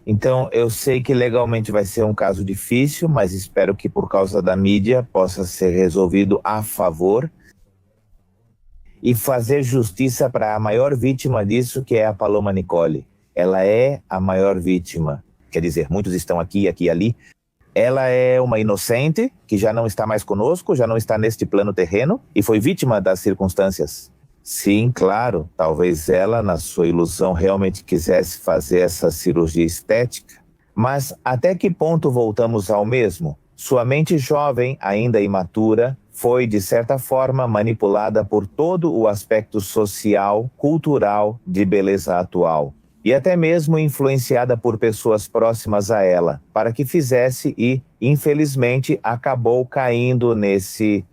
Então, eu sei que legalmente vai ser um caso difícil, mas espero que por causa da mídia possa ser resolvido a favor e fazer justiça para a maior vítima disso, que é a Paloma Nicolle. Ela é a maior vítima. Quer dizer, muitos estão aqui, aqui e ali. Ela é uma inocente que já não está mais conosco, já não está neste plano terreno e foi vítima das circunstâncias. Sim, claro, talvez ela, na sua ilusão, realmente quisesse fazer essa cirurgia estética. Mas até que ponto voltamos ao mesmo? Sua mente jovem, ainda imatura, foi, de certa forma, manipulada por todo o aspecto social, cultural de beleza atual. E até mesmo influenciada por pessoas próximas a ela, para que fizesse e, infelizmente, acabou caindo nesse...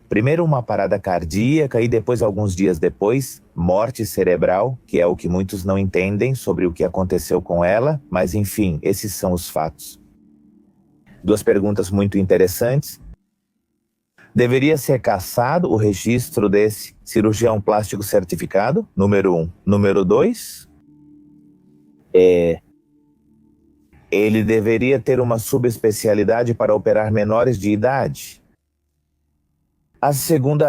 Primeiro uma parada cardíaca e depois, alguns dias depois, morte cerebral, que é o que muitos não entendem sobre o que aconteceu com ela, mas enfim, esses são os fatos. Duas perguntas muito interessantes. Deveria ser cassado o registro desse cirurgião plástico certificado? Número 1. Número 2, ele deveria ter uma subespecialidade para operar menores de idade? A segunda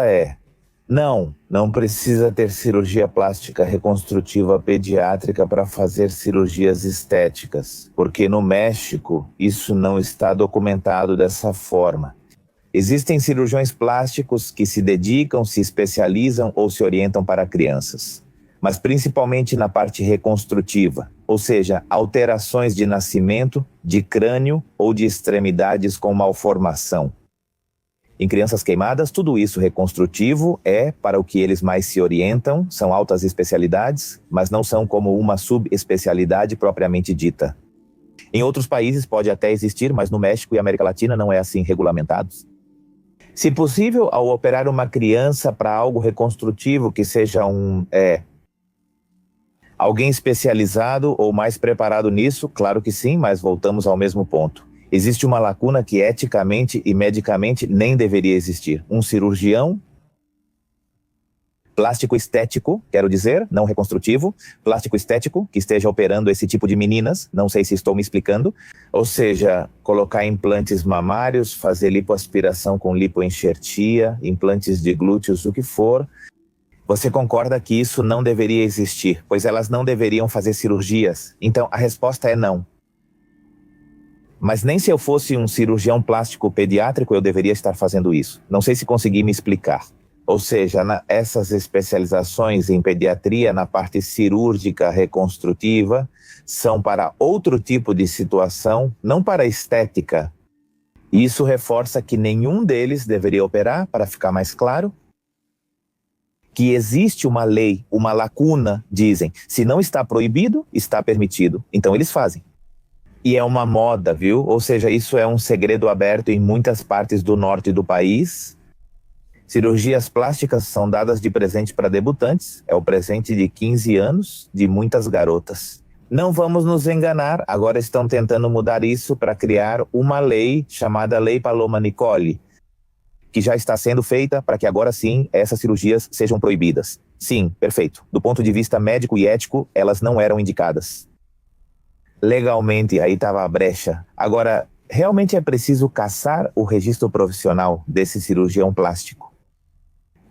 não precisa ter cirurgia plástica reconstrutiva pediátrica para fazer cirurgias estéticas, porque no México isso não está documentado dessa forma. Existem cirurgiões plásticos que se dedicam, se especializam ou se orientam para crianças, mas principalmente na parte reconstrutiva, ou seja, alterações de nascimento, de crânio ou de extremidades com malformação. Em crianças queimadas, tudo isso reconstrutivo é para o que eles mais se orientam, são altas especialidades, mas não são como uma subespecialidade propriamente dita. Em outros países pode até existir, mas no México e América Latina não é assim regulamentados. Se possível, ao operar uma criança para algo reconstrutivo, que seja alguém especializado ou mais preparado nisso, claro que sim, mas voltamos ao mesmo ponto. Existe uma lacuna que eticamente e medicamente nem deveria existir. Um cirurgião plástico estético, quero dizer, não reconstrutivo, plástico estético, que esteja operando esse tipo de meninas, não sei se estou me explicando, ou seja, colocar implantes mamários, fazer lipoaspiração com lipoenxertia, implantes de glúteos, o que for. Você concorda que isso não deveria existir, pois elas não deveriam fazer cirurgias? Então, a resposta é não. Mas nem se eu fosse um cirurgião plástico pediátrico eu deveria estar fazendo isso. Não sei se consegui me explicar. Ou seja, essas especializações em pediatria na parte cirúrgica reconstrutiva são para outro tipo de situação, não para estética. Isso reforça que nenhum deles deveria operar, para ficar mais claro. Que existe uma lei, uma lacuna, dizem. Se não está proibido, está permitido. Então eles fazem. E é uma moda, viu? Ou seja, isso é um segredo aberto em muitas partes do norte do país. Cirurgias plásticas são dadas de presente para debutantes. É o presente de 15 anos de muitas garotas. Não vamos nos enganar, agora estão tentando mudar isso para criar uma lei chamada Lei Paloma Nicolle, que já está sendo feita para que agora sim essas cirurgias sejam proibidas. Sim, perfeito. Do ponto de vista médico e ético, elas não eram indicadas. Legalmente, aí estava a brecha. Agora, realmente é preciso cassar o registro profissional desse cirurgião plástico?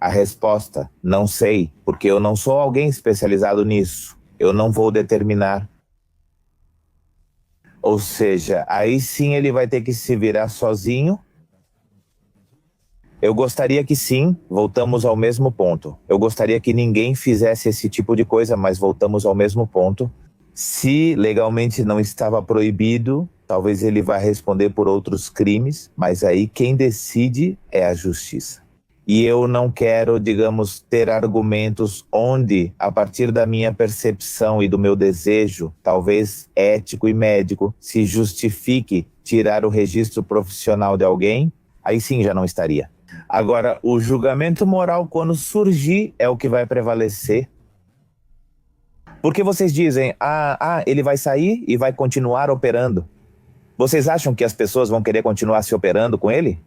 A resposta, não sei, porque eu não sou alguém especializado nisso. Eu não vou determinar. Ou seja, aí sim ele vai ter que se virar sozinho. Eu gostaria que sim, voltamos ao mesmo ponto. Eu gostaria que ninguém fizesse esse tipo de coisa, mas voltamos ao mesmo ponto. Se legalmente não estava proibido, talvez ele vá responder por outros crimes, mas aí quem decide é a justiça. E eu não quero, digamos, ter argumentos onde, a partir da minha percepção e do meu desejo, talvez ético e médico, se justifique tirar o registro profissional de alguém, aí sim já não estaria. Agora, o julgamento moral, quando surgir, é o que vai prevalecer. Porque vocês dizem, ele vai sair e vai continuar operando. Vocês acham que as pessoas vão querer continuar se operando com ele?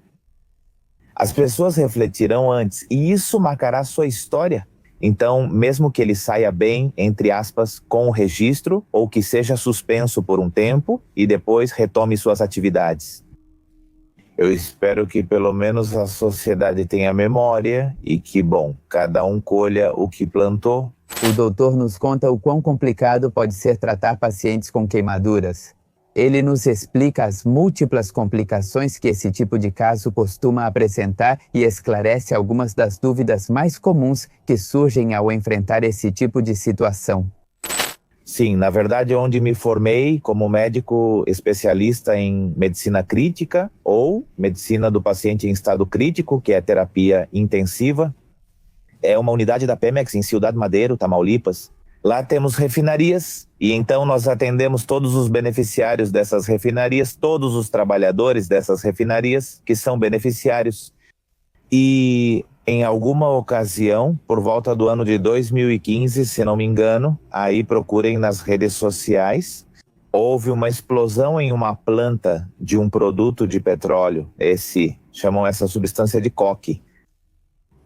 As pessoas refletirão antes, e isso marcará sua história. Então, mesmo que ele saia bem, entre aspas, com o registro, ou que seja suspenso por um tempo e depois retome suas atividades. Eu espero que pelo menos a sociedade tenha memória e que, bom, cada um colha o que plantou. O doutor nos conta o quão complicado pode ser tratar pacientes com queimaduras. Ele nos explica as múltiplas complicações que esse tipo de caso costuma apresentar e esclarece algumas das dúvidas mais comuns que surgem ao enfrentar esse tipo de situação. Sim, na verdade, onde me formei como médico especialista em medicina crítica ou medicina do paciente em estado crítico, que é terapia intensiva, é uma unidade da Pemex em Ciudad Madero, Tamaulipas. Lá temos refinarias e então nós atendemos todos os beneficiários dessas refinarias, todos os trabalhadores dessas refinarias que são beneficiários. E em alguma ocasião, por volta do ano de 2015, se não me engano, aí procurem nas redes sociais, houve uma explosão em uma planta de um produto de petróleo, chamam essa substância de coque.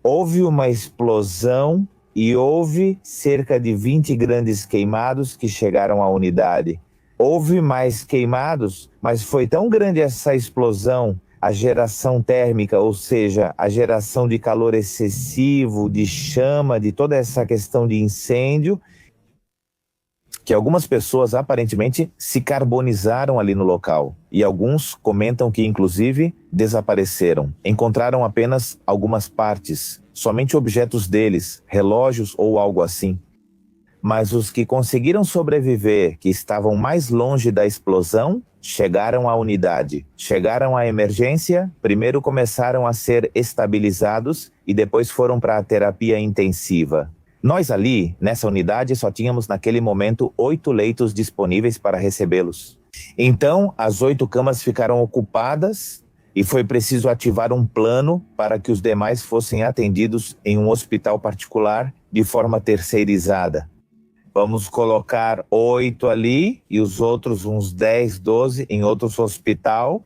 Houve uma explosão e houve cerca de 20 grandes queimados que chegaram à unidade. Houve mais queimados, mas foi tão grande essa explosão, a geração térmica, ou seja, a geração de calor excessivo, de chama, de toda essa questão de incêndio, que algumas pessoas aparentemente se carbonizaram ali no local. E alguns comentam que, inclusive, desapareceram. Encontraram apenas algumas partes, somente objetos deles, relógios ou algo assim. Mas os que conseguiram sobreviver, que estavam mais longe da explosão, chegaram à unidade, chegaram à emergência, primeiro começaram a ser estabilizados e depois foram para a terapia intensiva. Nós ali, nessa unidade, só tínhamos naquele momento 8 leitos disponíveis para recebê-los. Então, as 8 camas ficaram ocupadas e foi preciso ativar um plano para que os demais fossem atendidos em um hospital particular de forma terceirizada. Vamos colocar 8 ali e os outros uns 10, 12 em outros hospital.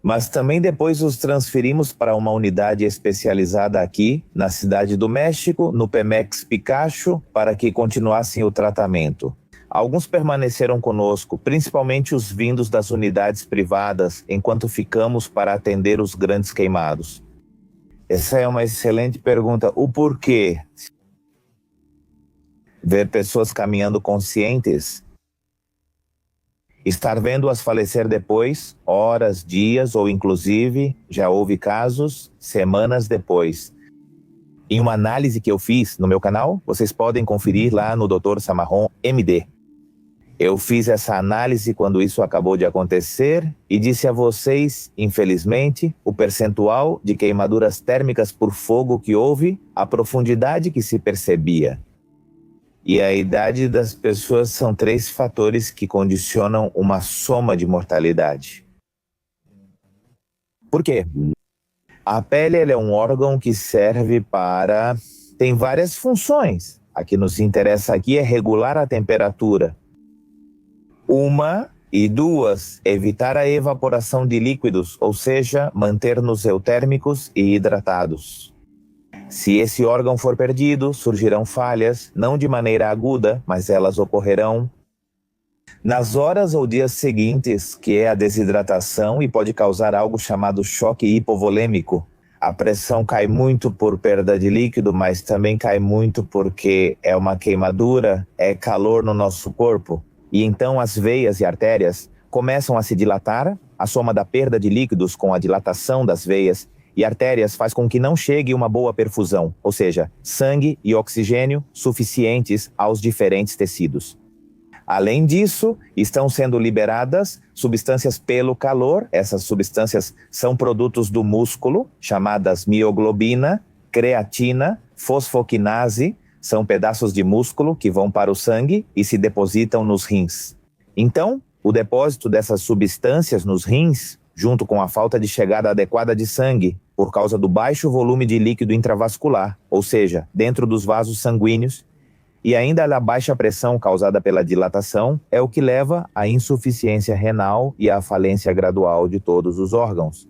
Mas também depois os transferimos para uma unidade especializada aqui, na Cidade do México, no Pemex Picacho, para que continuassem o tratamento. Alguns permaneceram conosco, principalmente os vindos das unidades privadas, enquanto ficamos para atender os grandes queimados. Essa é uma excelente pergunta. O porquê? Ver pessoas caminhando conscientes, estar vendo-as falecer depois, horas, dias ou inclusive, já houve casos, semanas depois. Em uma análise que eu fiz no meu canal, vocês podem conferir lá no Dr. Samarron MD. Eu fiz essa análise quando isso acabou de acontecer e disse a vocês, infelizmente, o percentual de queimaduras térmicas por fogo que houve, a profundidade que se percebia. E a idade das pessoas são 3 fatores que condicionam uma soma de mortalidade. Por quê? A pele é um órgão que serve para... tem várias funções. A que nos interessa aqui é regular a temperatura. 1 e 2, evitar a evaporação de líquidos, ou seja, manter-nos eutérmicos e hidratados. Se esse órgão for perdido, surgirão falhas, não de maneira aguda, mas elas ocorrerão nas horas ou dias seguintes, que é a desidratação e pode causar algo chamado choque hipovolêmico. A pressão cai muito por perda de líquido, mas também cai muito porque é uma queimadura, é calor no nosso corpo. E então as veias e artérias começam a se dilatar, a soma da perda de líquidos com a dilatação das veias e artérias faz com que não chegue uma boa perfusão, ou seja, sangue e oxigênio suficientes aos diferentes tecidos. Além disso, estão sendo liberadas substâncias pelo calor. Essas substâncias são produtos do músculo, chamadas mioglobina, creatina, fosfoquinase, são pedaços de músculo que vão para o sangue e se depositam nos rins. Então, o depósito dessas substâncias nos rins, junto com a falta de chegada adequada de sangue, por causa do baixo volume de líquido intravascular, ou seja, dentro dos vasos sanguíneos, e ainda a baixa pressão causada pela dilatação, é o que leva à insuficiência renal e à falência gradual de todos os órgãos.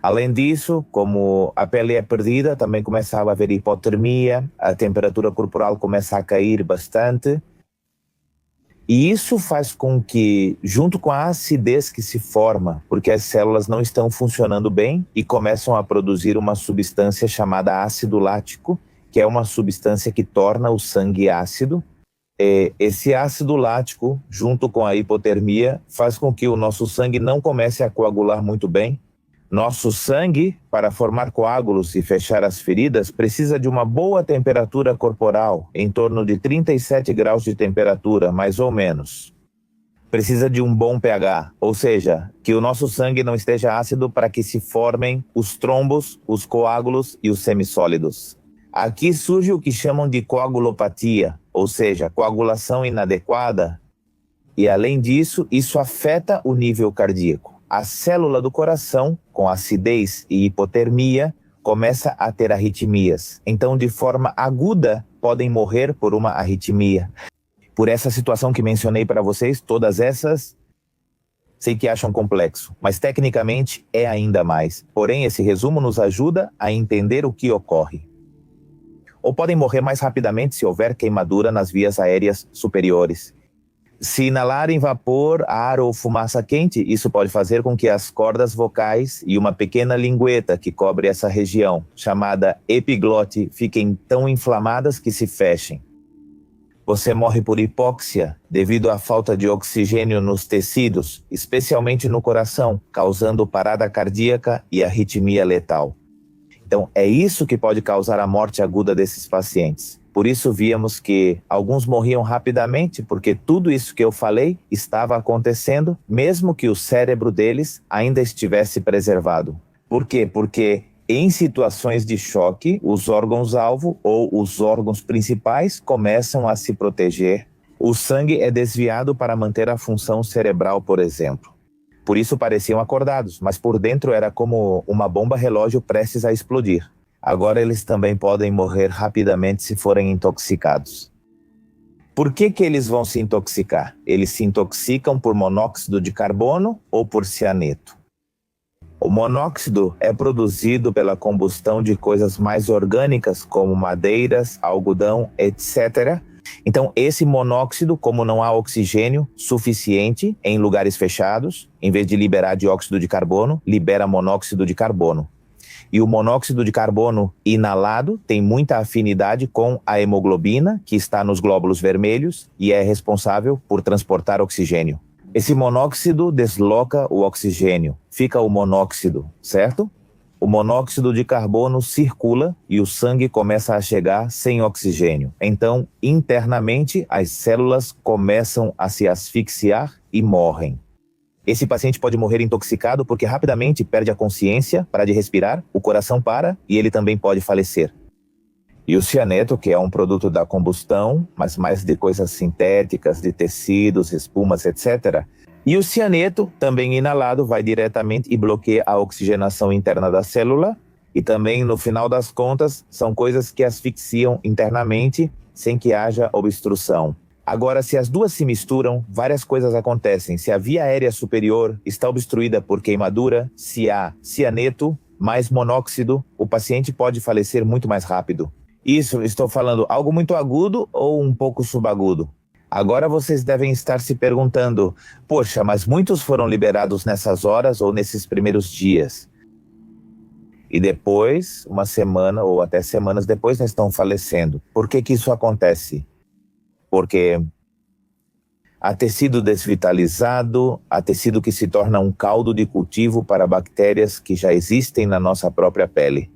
Além disso, como a pele é perdida, também começa a haver hipotermia, a temperatura corporal começa a cair bastante. E isso faz com que, junto com a acidez que se forma, porque as células não estão funcionando bem e começam a produzir uma substância chamada ácido lático, que é uma substância que torna o sangue ácido. Esse ácido lático, junto com a hipotermia, faz com que o nosso sangue não comece a coagular muito bem. Nosso sangue, para formar coágulos e fechar as feridas, precisa de uma boa temperatura corporal, em torno de 37 graus de temperatura, mais ou menos. Precisa de um bom pH, ou seja, que o nosso sangue não esteja ácido para que se formem os trombos, os coágulos e os semissólidos. Aqui surge o que chamam de coagulopatia, ou seja, coagulação inadequada, e além disso, isso afeta o nível cardíaco. A célula do coração, com acidez e hipotermia, começa a ter arritmias. Então, de forma aguda, podem morrer por uma arritmia. Por essa situação que mencionei para vocês, todas essas, sei que acham complexo, mas tecnicamente é ainda mais. Porém, esse resumo nos ajuda a entender o que ocorre. Ou podem morrer mais rapidamente se houver queimadura nas vias aéreas superiores. Se inalarem vapor, ar ou fumaça quente, isso pode fazer com que as cordas vocais e uma pequena lingueta que cobre essa região, chamada epiglote, fiquem tão inflamadas que se fechem. Você morre por hipóxia devido à falta de oxigênio nos tecidos, especialmente no coração, causando parada cardíaca e arritmia letal. Então, é isso que pode causar a morte aguda desses pacientes. Por isso, víamos que alguns morriam rapidamente, porque tudo isso que eu falei estava acontecendo, mesmo que o cérebro deles ainda estivesse preservado. Por quê? Porque em situações de choque, os órgãos-alvo ou os órgãos principais começam a se proteger. O sangue é desviado para manter a função cerebral, por exemplo. Por isso pareciam acordados, mas por dentro era como uma bomba relógio prestes a explodir. Agora eles também podem morrer rapidamente se forem intoxicados. Por que eles vão se intoxicar? Eles se intoxicam por monóxido de carbono ou por cianeto. O monóxido é produzido pela combustão de coisas mais orgânicas, como madeiras, algodão, etc. Então, esse monóxido, como não há oxigênio suficiente em lugares fechados, em vez de liberar dióxido de carbono, libera monóxido de carbono. E o monóxido de carbono inalado tem muita afinidade com a hemoglobina, que está nos glóbulos vermelhos e é responsável por transportar oxigênio. Esse monóxido desloca o oxigênio, fica o monóxido, certo? O monóxido de carbono circula e o sangue começa a chegar sem oxigênio. Então, internamente, as células começam a se asfixiar e morrem. Esse paciente pode morrer intoxicado porque rapidamente perde a consciência, para de respirar, o coração para e ele também pode falecer. E o cianeto, que é um produto da combustão, mas mais de coisas sintéticas, de tecidos, espumas, etc., e o cianeto, também inalado, vai diretamente e bloqueia a oxigenação interna da célula e também, no final das contas, são coisas que asfixiam internamente sem que haja obstrução. Agora, se as duas se misturam, várias coisas acontecem. Se a via aérea superior está obstruída por queimadura, se há cianeto mais monóxido, o paciente pode falecer muito mais rápido. Isso, estou falando algo muito agudo ou um pouco subagudo? Agora vocês devem estar se perguntando, poxa, mas muitos foram liberados nessas horas ou nesses primeiros dias. E depois, uma semana ou até semanas depois, estão falecendo. Por que isso acontece? Porque Há tecido desvitalizado, há tecido que se torna um caldo de cultivo para bactérias que já existem na nossa própria pele.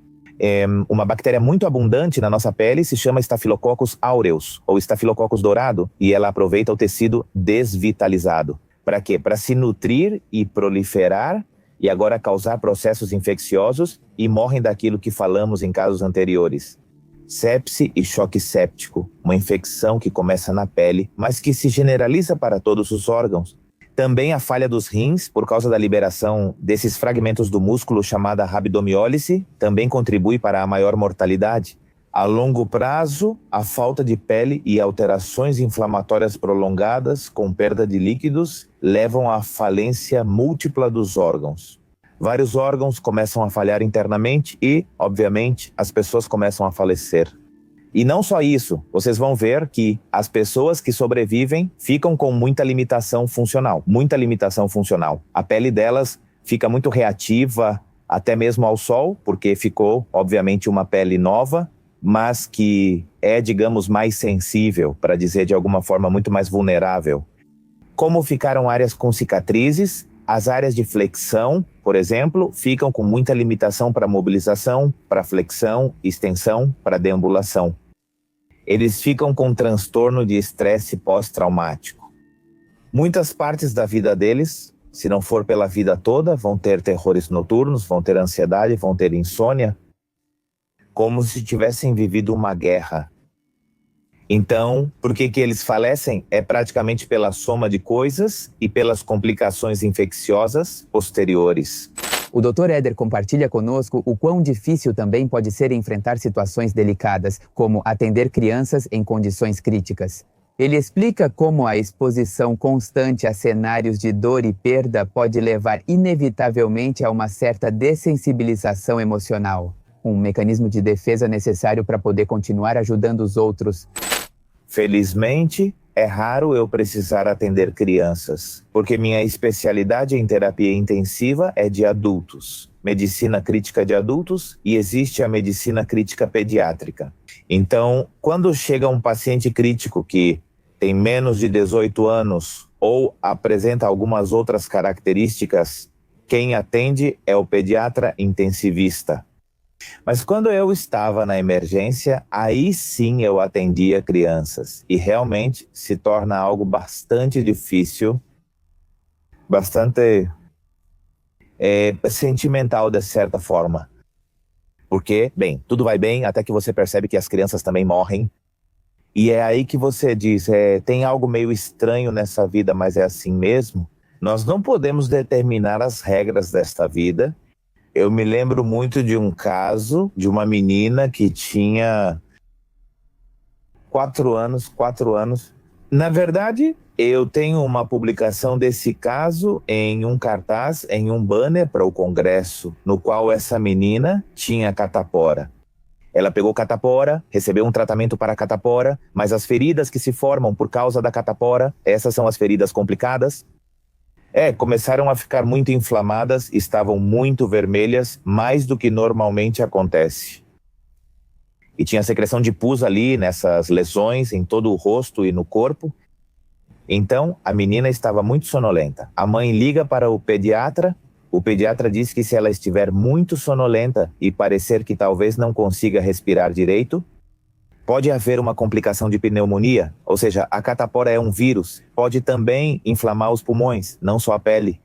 Uma bactéria muito abundante na nossa pele se chama Staphylococcus aureus, ou Staphylococcus dourado, e ela aproveita o tecido desvitalizado. Para quê? Para se nutrir e proliferar, e agora causar processos infecciosos, e morrem daquilo que falamos em casos anteriores. Sepse e choque séptico, uma infecção que começa na pele, mas que se generaliza para todos os órgãos. Também a falha dos rins, por causa da liberação desses fragmentos do músculo chamada rabdomiólise, também contribui para a maior mortalidade. A longo prazo, a falta de pele e alterações inflamatórias prolongadas, com perda de líquidos, levam à falência múltipla dos órgãos. Vários órgãos começam a falhar internamente e, obviamente, as pessoas começam a falecer. E não só isso, vocês vão ver que as pessoas que sobrevivem ficam com muita limitação funcional. A pele delas fica muito reativa, até mesmo ao sol, porque ficou, obviamente, uma pele nova, mas que é, digamos, mais sensível, para dizer de alguma forma, muito mais vulnerável. Como ficaram áreas com cicatrizes, as áreas de flexão, por exemplo, ficam com muita limitação para mobilização, para flexão, extensão, para deambulação. Eles ficam com transtorno de estresse pós-traumático. Muitas partes da vida deles, se não for pela vida toda, vão ter terrores noturnos, vão ter ansiedade, vão ter insônia, como se tivessem vivido uma guerra. Então, por que eles falecem? É praticamente pela soma de coisas e pelas complicações infecciosas posteriores. O Dr. Éder compartilha conosco o quão difícil também pode ser enfrentar situações delicadas, como atender crianças em condições críticas. Ele explica como a exposição constante a cenários de dor e perda pode levar inevitavelmente a uma certa dessensibilização emocional, um mecanismo de defesa necessário para poder continuar ajudando os outros. Felizmente, é raro eu precisar atender crianças, porque minha especialidade em terapia intensiva é de adultos, medicina crítica de adultos, e existe a medicina crítica pediátrica. Então, quando chega um paciente crítico que tem menos de 18 anos ou apresenta algumas outras características, quem atende é o pediatra intensivista. Mas quando eu estava na emergência, aí sim eu atendia crianças. E realmente se torna algo bastante difícil, bastante sentimental de certa forma. Porque, bem, tudo vai bem até que você percebe que as crianças também morrem. E é aí que você diz, tem algo meio estranho nessa vida, mas é assim mesmo? Nós não podemos determinar as regras desta vida. Eu me lembro muito de um caso de uma menina que tinha 4 anos. Na verdade, eu tenho uma publicação desse caso em um cartaz, em um banner para o congresso, no qual essa menina tinha catapora. Ela pegou catapora, recebeu um tratamento para catapora, mas as feridas que se formam por causa da catapora, essas são as feridas complicadas. Começaram a ficar muito inflamadas, estavam muito vermelhas, mais do que normalmente acontece. E tinha secreção de pus ali, nessas lesões, em todo o rosto e no corpo. Então, a menina estava muito sonolenta. A mãe liga para o pediatra diz que se ela estiver muito sonolenta e parecer que talvez não consiga respirar direito, pode haver uma complicação de pneumonia, ou seja, a catapora é um vírus, pode também inflamar os pulmões, não só a pele.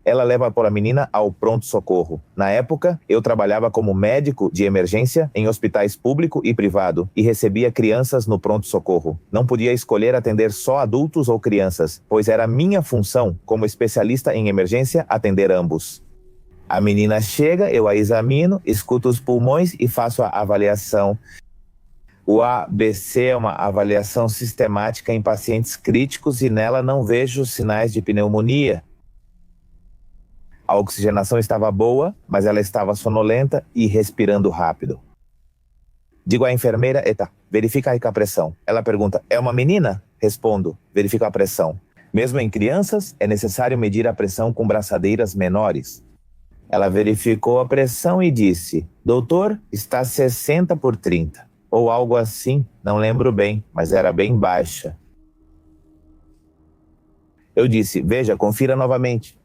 Ela leva a menina ao pronto-socorro. Na época, eu trabalhava como médico de emergência em hospitais público e privado e recebia crianças no pronto-socorro. Não podia escolher atender só adultos ou crianças, pois era minha função, como especialista em emergência, atender ambos. A menina chega, eu a examino, escuto os pulmões e faço a avaliação. O ABC é uma avaliação sistemática em pacientes críticos e nela não vejo sinais de pneumonia. A oxigenação estava boa, mas ela estava sonolenta e respirando rápido. Digo à enfermeira, verifica aí com a pressão. Ela pergunta, é uma menina? Respondo, verifica a pressão. Mesmo em crianças, é necessário medir a pressão com braçadeiras menores. Ela verificou a pressão e disse, doutor, está 60/30, ou algo assim, não lembro bem, mas era bem baixa. Eu disse, veja, confira novamente.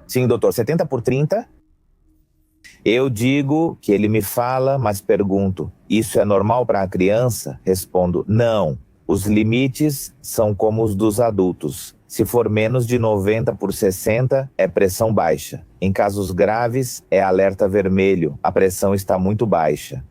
Sim, doutor, 70/30. Eu digo que ele me fala, mas pergunto, isso é normal para a criança? Respondo, não. Os limites são como os dos adultos. Se for menos de 90/60, é pressão baixa. Em casos graves, é alerta vermelho. A pressão está muito baixa.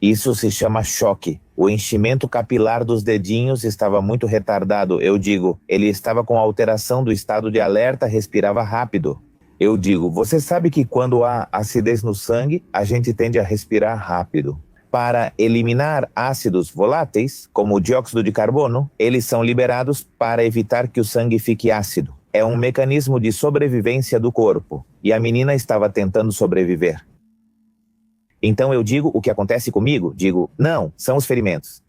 Isso se chama choque. O enchimento capilar dos dedinhos estava muito retardado. Eu digo, ele estava com alteração do estado de alerta, respirava rápido. Eu digo, você sabe que quando há acidez no sangue, a gente tende a respirar rápido. Para eliminar ácidos voláteis, como o dióxido de carbono, eles são liberados para evitar que o sangue fique ácido. É um mecanismo de sobrevivência do corpo. E a menina estava tentando sobreviver. Então eu digo o que acontece comigo? Digo, não, são os ferimentos.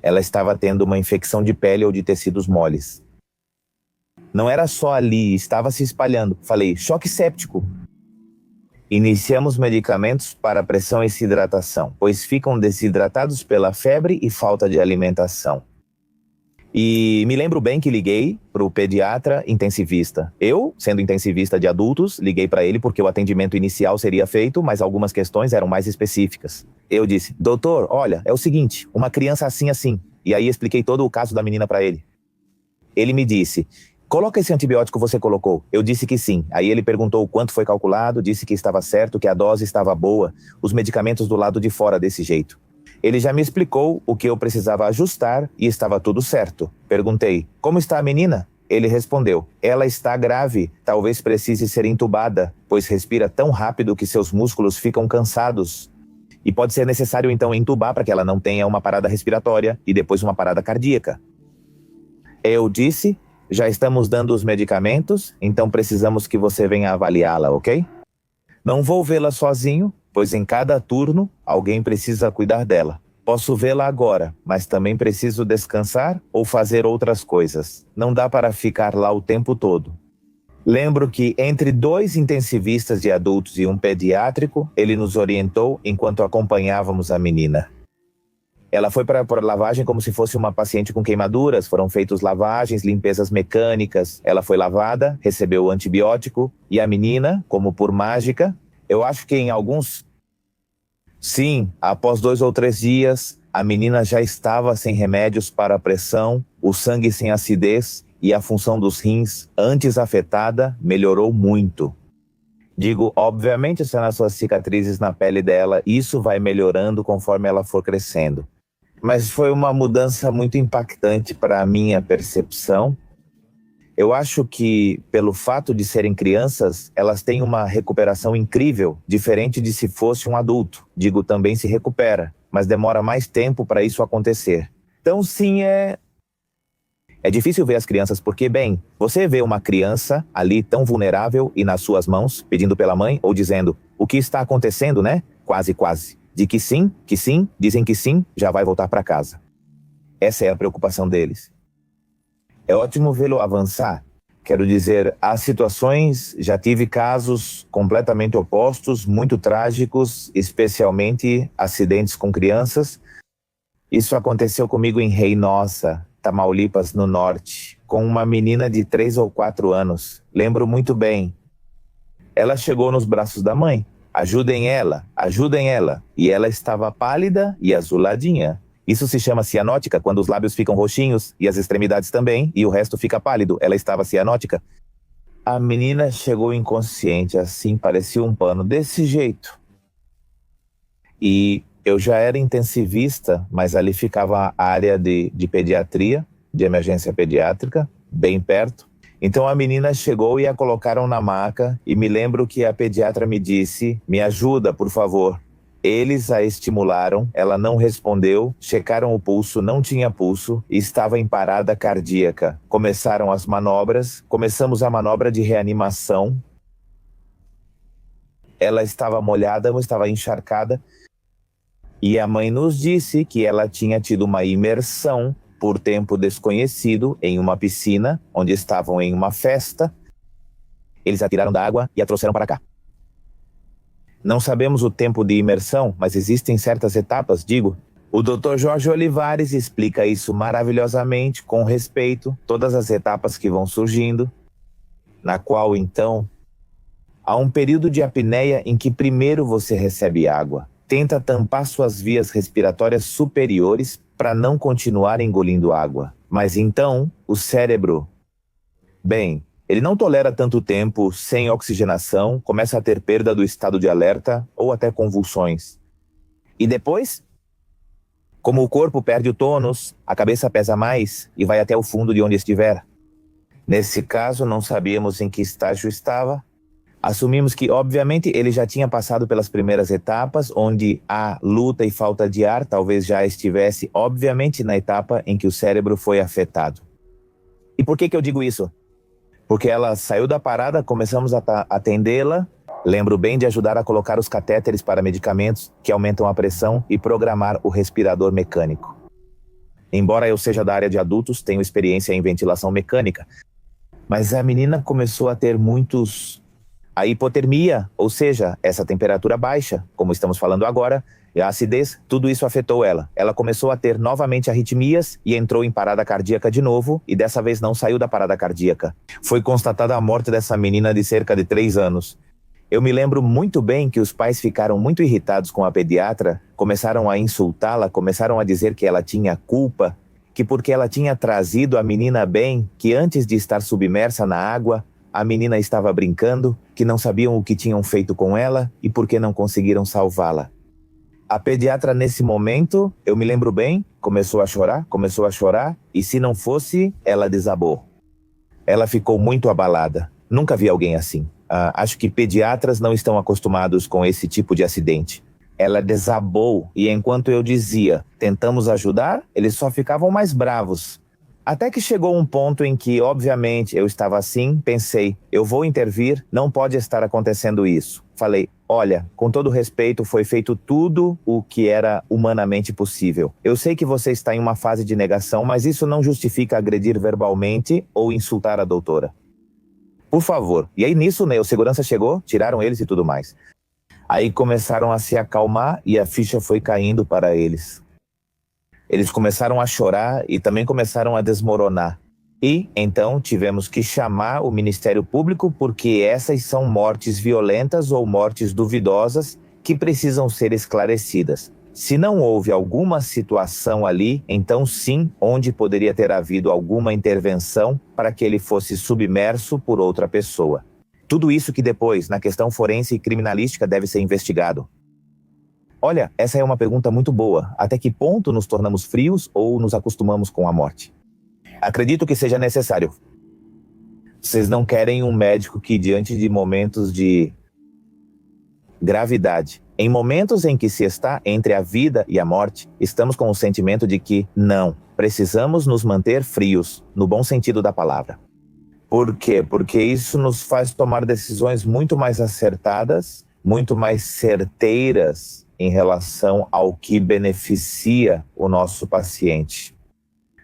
Ela estava tendo uma infecção de pele ou de tecidos moles. Não era só ali, estava se espalhando. Falei, choque séptico. Iniciamos medicamentos para pressão e desidratação, pois ficam desidratados pela febre e falta de alimentação. E me lembro bem que liguei para o pediatra intensivista. Eu, sendo intensivista de adultos, liguei para ele porque o atendimento inicial seria feito, mas algumas questões eram mais específicas. Eu disse, doutor, olha, é o seguinte, uma criança assim, assim. E aí expliquei todo o caso da menina para ele. Ele me disse, coloca esse antibiótico que você colocou. Eu disse que sim. Aí ele perguntou o quanto foi calculado, disse que estava certo, que a dose estava boa, os medicamentos do lado de fora desse jeito. Ele já me explicou o que eu precisava ajustar e estava tudo certo. Perguntei, como está a menina? Ele respondeu, ela está grave, talvez precise ser entubada, pois respira tão rápido que seus músculos ficam cansados. E pode ser necessário então entubar para que ela não tenha uma parada respiratória e depois uma parada cardíaca. Eu disse, já estamos dando os medicamentos, então precisamos que você venha avaliá-la, ok? Não vou vê-la sozinho, pois em cada turno alguém precisa cuidar dela. Posso vê-la agora, mas também preciso descansar ou fazer outras coisas. Não dá para ficar lá o tempo todo. Lembro que entre 2 intensivistas de adultos e um pediátrico, ele nos orientou enquanto acompanhávamos a menina. Ela foi para lavagem como se fosse uma paciente com queimaduras, foram feitas lavagens, limpezas mecânicas, ela foi lavada, recebeu o antibiótico, e a menina, como por mágica, eu acho que em alguns... Sim, após 2 ou 3 dias, a menina já estava sem remédios para a pressão, o sangue sem acidez e a função dos rins, antes afetada, melhorou muito. Digo, obviamente, sendo as suas cicatrizes na pele dela, isso vai melhorando conforme ela for crescendo. Mas foi uma mudança muito impactante para a minha percepção. Eu acho que, pelo fato de serem crianças, elas têm uma recuperação incrível, diferente de se fosse um adulto. Digo, também se recupera, mas demora mais tempo para isso acontecer. Então, sim, é difícil ver as crianças porque, bem, você vê uma criança ali tão vulnerável e nas suas mãos, pedindo pela mãe ou dizendo, o que está acontecendo, né? Quase, quase. De que sim, dizem que sim, já vai voltar para casa. Essa é a preocupação deles. É ótimo vê-lo avançar. Quero dizer, há situações, já tive casos completamente opostos, muito trágicos, especialmente acidentes com crianças. Isso aconteceu comigo em Reynosa, Tamaulipas, no norte, com uma menina de 3 ou 4 anos. Lembro muito bem. Ela chegou nos braços da mãe. Ajudem ela, ajudem ela. E ela estava pálida e azuladinha. Isso se chama cianótica, quando os lábios ficam roxinhos e as extremidades também, e o resto fica pálido. Ela estava cianótica. A menina chegou inconsciente, assim, parecia um pano, desse jeito. E eu já era intensivista, mas ali ficava a área de pediatria, de emergência pediátrica, bem perto. Então a menina chegou e a colocaram na maca, e me lembro que a pediatra me disse, me ajuda, por favor. Eles a estimularam, ela não respondeu, checaram o pulso, não tinha pulso e estava em parada cardíaca. Começaram as manobras, começamos a manobra de reanimação. Ela estava molhada, estava encharcada e a mãe nos disse que ela tinha tido uma imersão por tempo desconhecido em uma piscina, onde estavam em uma festa. Eles a tiraram da água e a trouxeram para cá. Não sabemos o tempo de imersão, mas existem certas etapas, digo. O Dr. Jorge Olivares explica isso maravilhosamente, com respeito, todas as etapas que vão surgindo, na qual, então, há um período de apneia em que primeiro você recebe água, tenta tampar suas vias respiratórias superiores para não continuar engolindo água. Mas então, o cérebro, bem, ele não tolera tanto tempo sem oxigenação, começa a ter perda do estado de alerta ou até convulsões. E depois, como o corpo perde o tônus, a cabeça pesa mais e vai até o fundo de onde estiver. Nesse caso, não sabíamos em que estágio estava. Assumimos que, obviamente, ele já tinha passado pelas primeiras etapas, onde a luta e falta de ar talvez já estivesse, obviamente, na etapa em que o cérebro foi afetado. E por que eu digo isso? Porque ela saiu da parada, começamos a atendê-la. Lembro bem de ajudar a colocar os catéteres para medicamentos que aumentam a pressão e programar o respirador mecânico. Embora eu seja da área de adultos, tenho experiência em ventilação mecânica. Mas a menina começou a ter a hipotermia, ou seja, essa temperatura baixa, como estamos falando agora, e a acidez, tudo isso afetou ela. Ela começou a ter novamente arritmias e entrou em parada cardíaca de novo, e dessa vez não saiu da parada cardíaca. Foi constatada a morte dessa menina de cerca de 3 anos. Eu me lembro muito bem que os pais ficaram muito irritados com a pediatra, começaram a insultá-la, começaram a dizer que ela tinha culpa, que porque ela tinha trazido a menina bem, que antes de estar submersa na água, a menina estava brincando, que não sabiam o que tinham feito com ela e por que não conseguiram salvá-la. A pediatra, nesse momento, eu me lembro bem, começou a chorar, e se não fosse, ela desabou. Ela ficou muito abalada. Nunca vi alguém assim. Acho que pediatras não estão acostumados com esse tipo de acidente. Ela desabou, e enquanto eu dizia, tentamos ajudar, eles só ficavam mais bravos. Até que chegou um ponto em que, obviamente, eu estava assim, pensei, eu vou intervir, não pode estar acontecendo isso. Falei, olha, com todo respeito, foi feito tudo o que era humanamente possível. Eu sei que você está em uma fase de negação, mas isso não justifica agredir verbalmente ou insultar a doutora. Por favor. E aí nisso, né, o segurança chegou, tiraram eles e tudo mais. Aí começaram a se acalmar e a ficha foi caindo para eles. Eles começaram a chorar e também começaram a desmoronar. E, então, tivemos que chamar o Ministério Público porque essas são mortes violentas ou mortes duvidosas que precisam ser esclarecidas. Se não houve alguma situação ali, então sim, onde poderia ter havido alguma intervenção para que ele fosse submerso por outra pessoa. Tudo isso que depois, na questão forense e criminalística, deve ser investigado. Olha, essa é uma pergunta muito boa. Até que ponto nos tornamos frios ou nos acostumamos com a morte? Acredito que seja necessário. Vocês não querem um médico que, diante de momentos de gravidade, em momentos em que se está entre a vida e a morte, estamos com o sentimento de que não, precisamos nos manter frios, no bom sentido da palavra. Por quê? Porque isso nos faz tomar decisões muito mais acertadas, muito mais certeiras em relação ao que beneficia o nosso paciente.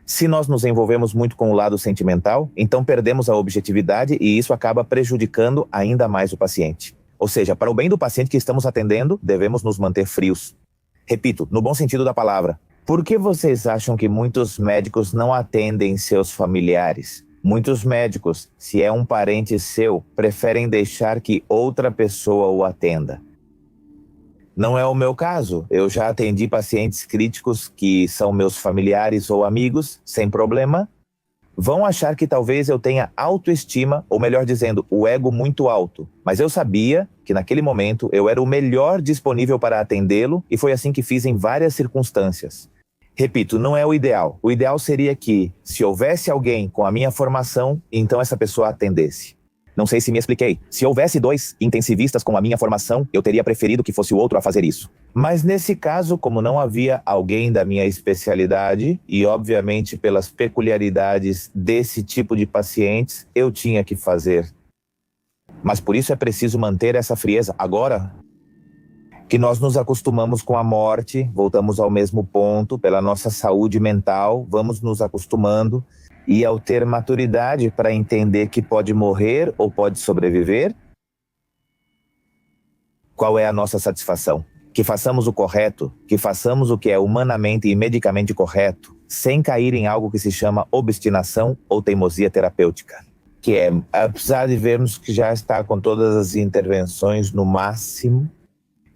Se nós nos envolvemos muito com o lado sentimental, então perdemos a objetividade e isso acaba prejudicando ainda mais o paciente. Ou seja, para o bem do paciente que estamos atendendo, devemos nos manter frios. Repito, no bom sentido da palavra. Por que vocês acham que muitos médicos não atendem seus familiares? Muitos médicos, se é um parente seu, preferem deixar que outra pessoa o atenda. Não é o meu caso. Eu já atendi pacientes críticos que são meus familiares ou amigos, sem problema. Vão achar que talvez eu tenha autoestima, ou melhor dizendo, o ego muito alto. Mas eu sabia que naquele momento eu era o melhor disponível para atendê-lo e foi assim que fiz em várias circunstâncias. Repito, não é o ideal. O ideal seria que, se houvesse alguém com a minha formação, então essa pessoa atendesse. Não sei se me expliquei. Se houvesse 2 intensivistas com a minha formação, eu teria preferido que fosse o outro a fazer isso. Mas nesse caso, como não havia alguém da minha especialidade, e obviamente pelas peculiaridades desse tipo de pacientes, eu tinha que fazer. Mas por isso é preciso manter essa frieza. Agora que nós nos acostumamos com a morte, voltamos ao mesmo ponto, pela nossa saúde mental, vamos nos acostumando. E ao ter maturidade para entender que pode morrer ou pode sobreviver, qual é a nossa satisfação? que façamos o correto, que façamos o que é humanamente e medicamente correto, sem cair em algo que se chama obstinação ou teimosia terapêutica. Que é, apesar de vermos que já está com todas as intervenções no máximo,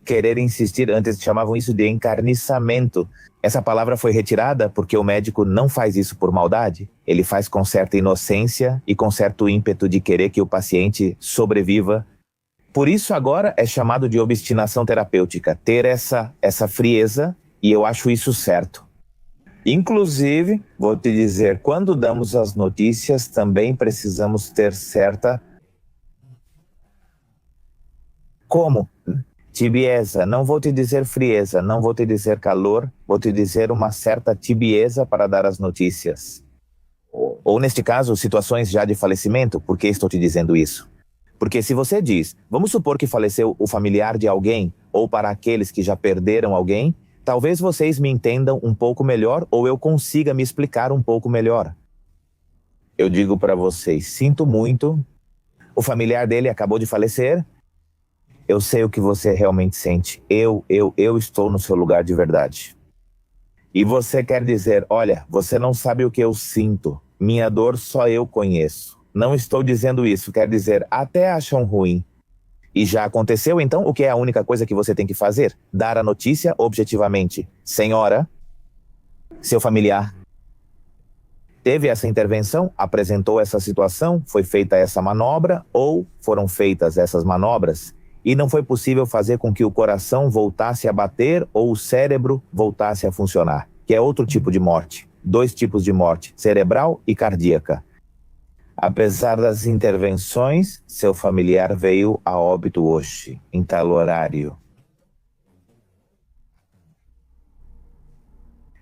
querer insistir, antes chamavam isso de encarniçamento. Essa palavra foi retirada porque o médico não faz isso por maldade. Ele faz com certa inocência e com certo ímpeto de querer que o paciente sobreviva. Por isso agora é chamado de obstinação terapêutica, ter essa frieza, e eu acho isso certo. Inclusive, vou te dizer, quando damos as notícias, também precisamos ter certa... Como? Tibieza, não vou te dizer frieza, não vou te dizer calor, vou te dizer uma certa tibieza para dar as notícias. Ou neste caso, situações já de falecimento, por que estou te dizendo isso? Porque se você diz, vamos supor que faleceu o familiar de alguém, ou para aqueles que já perderam alguém, talvez vocês me entendam um pouco melhor ou eu consiga me explicar um pouco melhor. Eu digo para vocês, sinto muito, o familiar dele acabou de falecer, eu sei o que você realmente sente, eu estou no seu lugar de verdade. E você quer dizer, olha, você não sabe o que eu sinto, minha dor só eu conheço. Não estou dizendo isso, quer dizer, até acham ruim. E já aconteceu, então, o que é a única coisa que você tem que fazer? Dar a notícia objetivamente. Senhora, seu familiar teve essa intervenção, apresentou essa situação, foi feita essa manobra ou foram feitas essas manobras e não foi possível fazer com que o coração voltasse a bater ou o cérebro voltasse a funcionar, que é outro tipo de morte. 2 tipos de morte, cerebral e cardíaca. Apesar das intervenções, seu familiar veio a óbito hoje, em tal horário.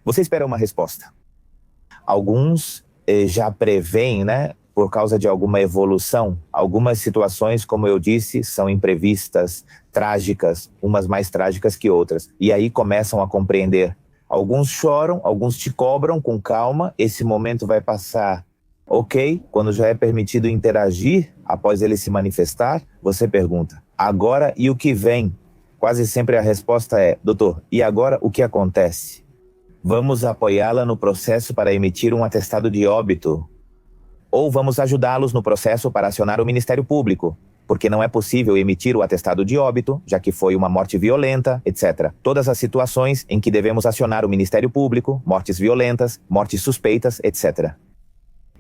Você espera uma resposta. Alguns já preveem, né, por causa de alguma evolução. Algumas situações, como eu disse, são imprevistas, trágicas, umas mais trágicas que outras. E aí começam a compreender. Alguns choram, alguns te cobram com calma, esse momento vai passar. Ok, quando já é permitido interagir, após ele se manifestar, você pergunta, agora e o que vem? Quase sempre a resposta é, doutor, e agora o que acontece? Vamos apoiá-la no processo para emitir um atestado de óbito. Ou vamos ajudá-los no processo para acionar o Ministério Público, porque não é possível emitir o atestado de óbito, já que foi uma morte violenta, etc. Todas as situações em que devemos acionar o Ministério Público, mortes violentas, mortes suspeitas, etc.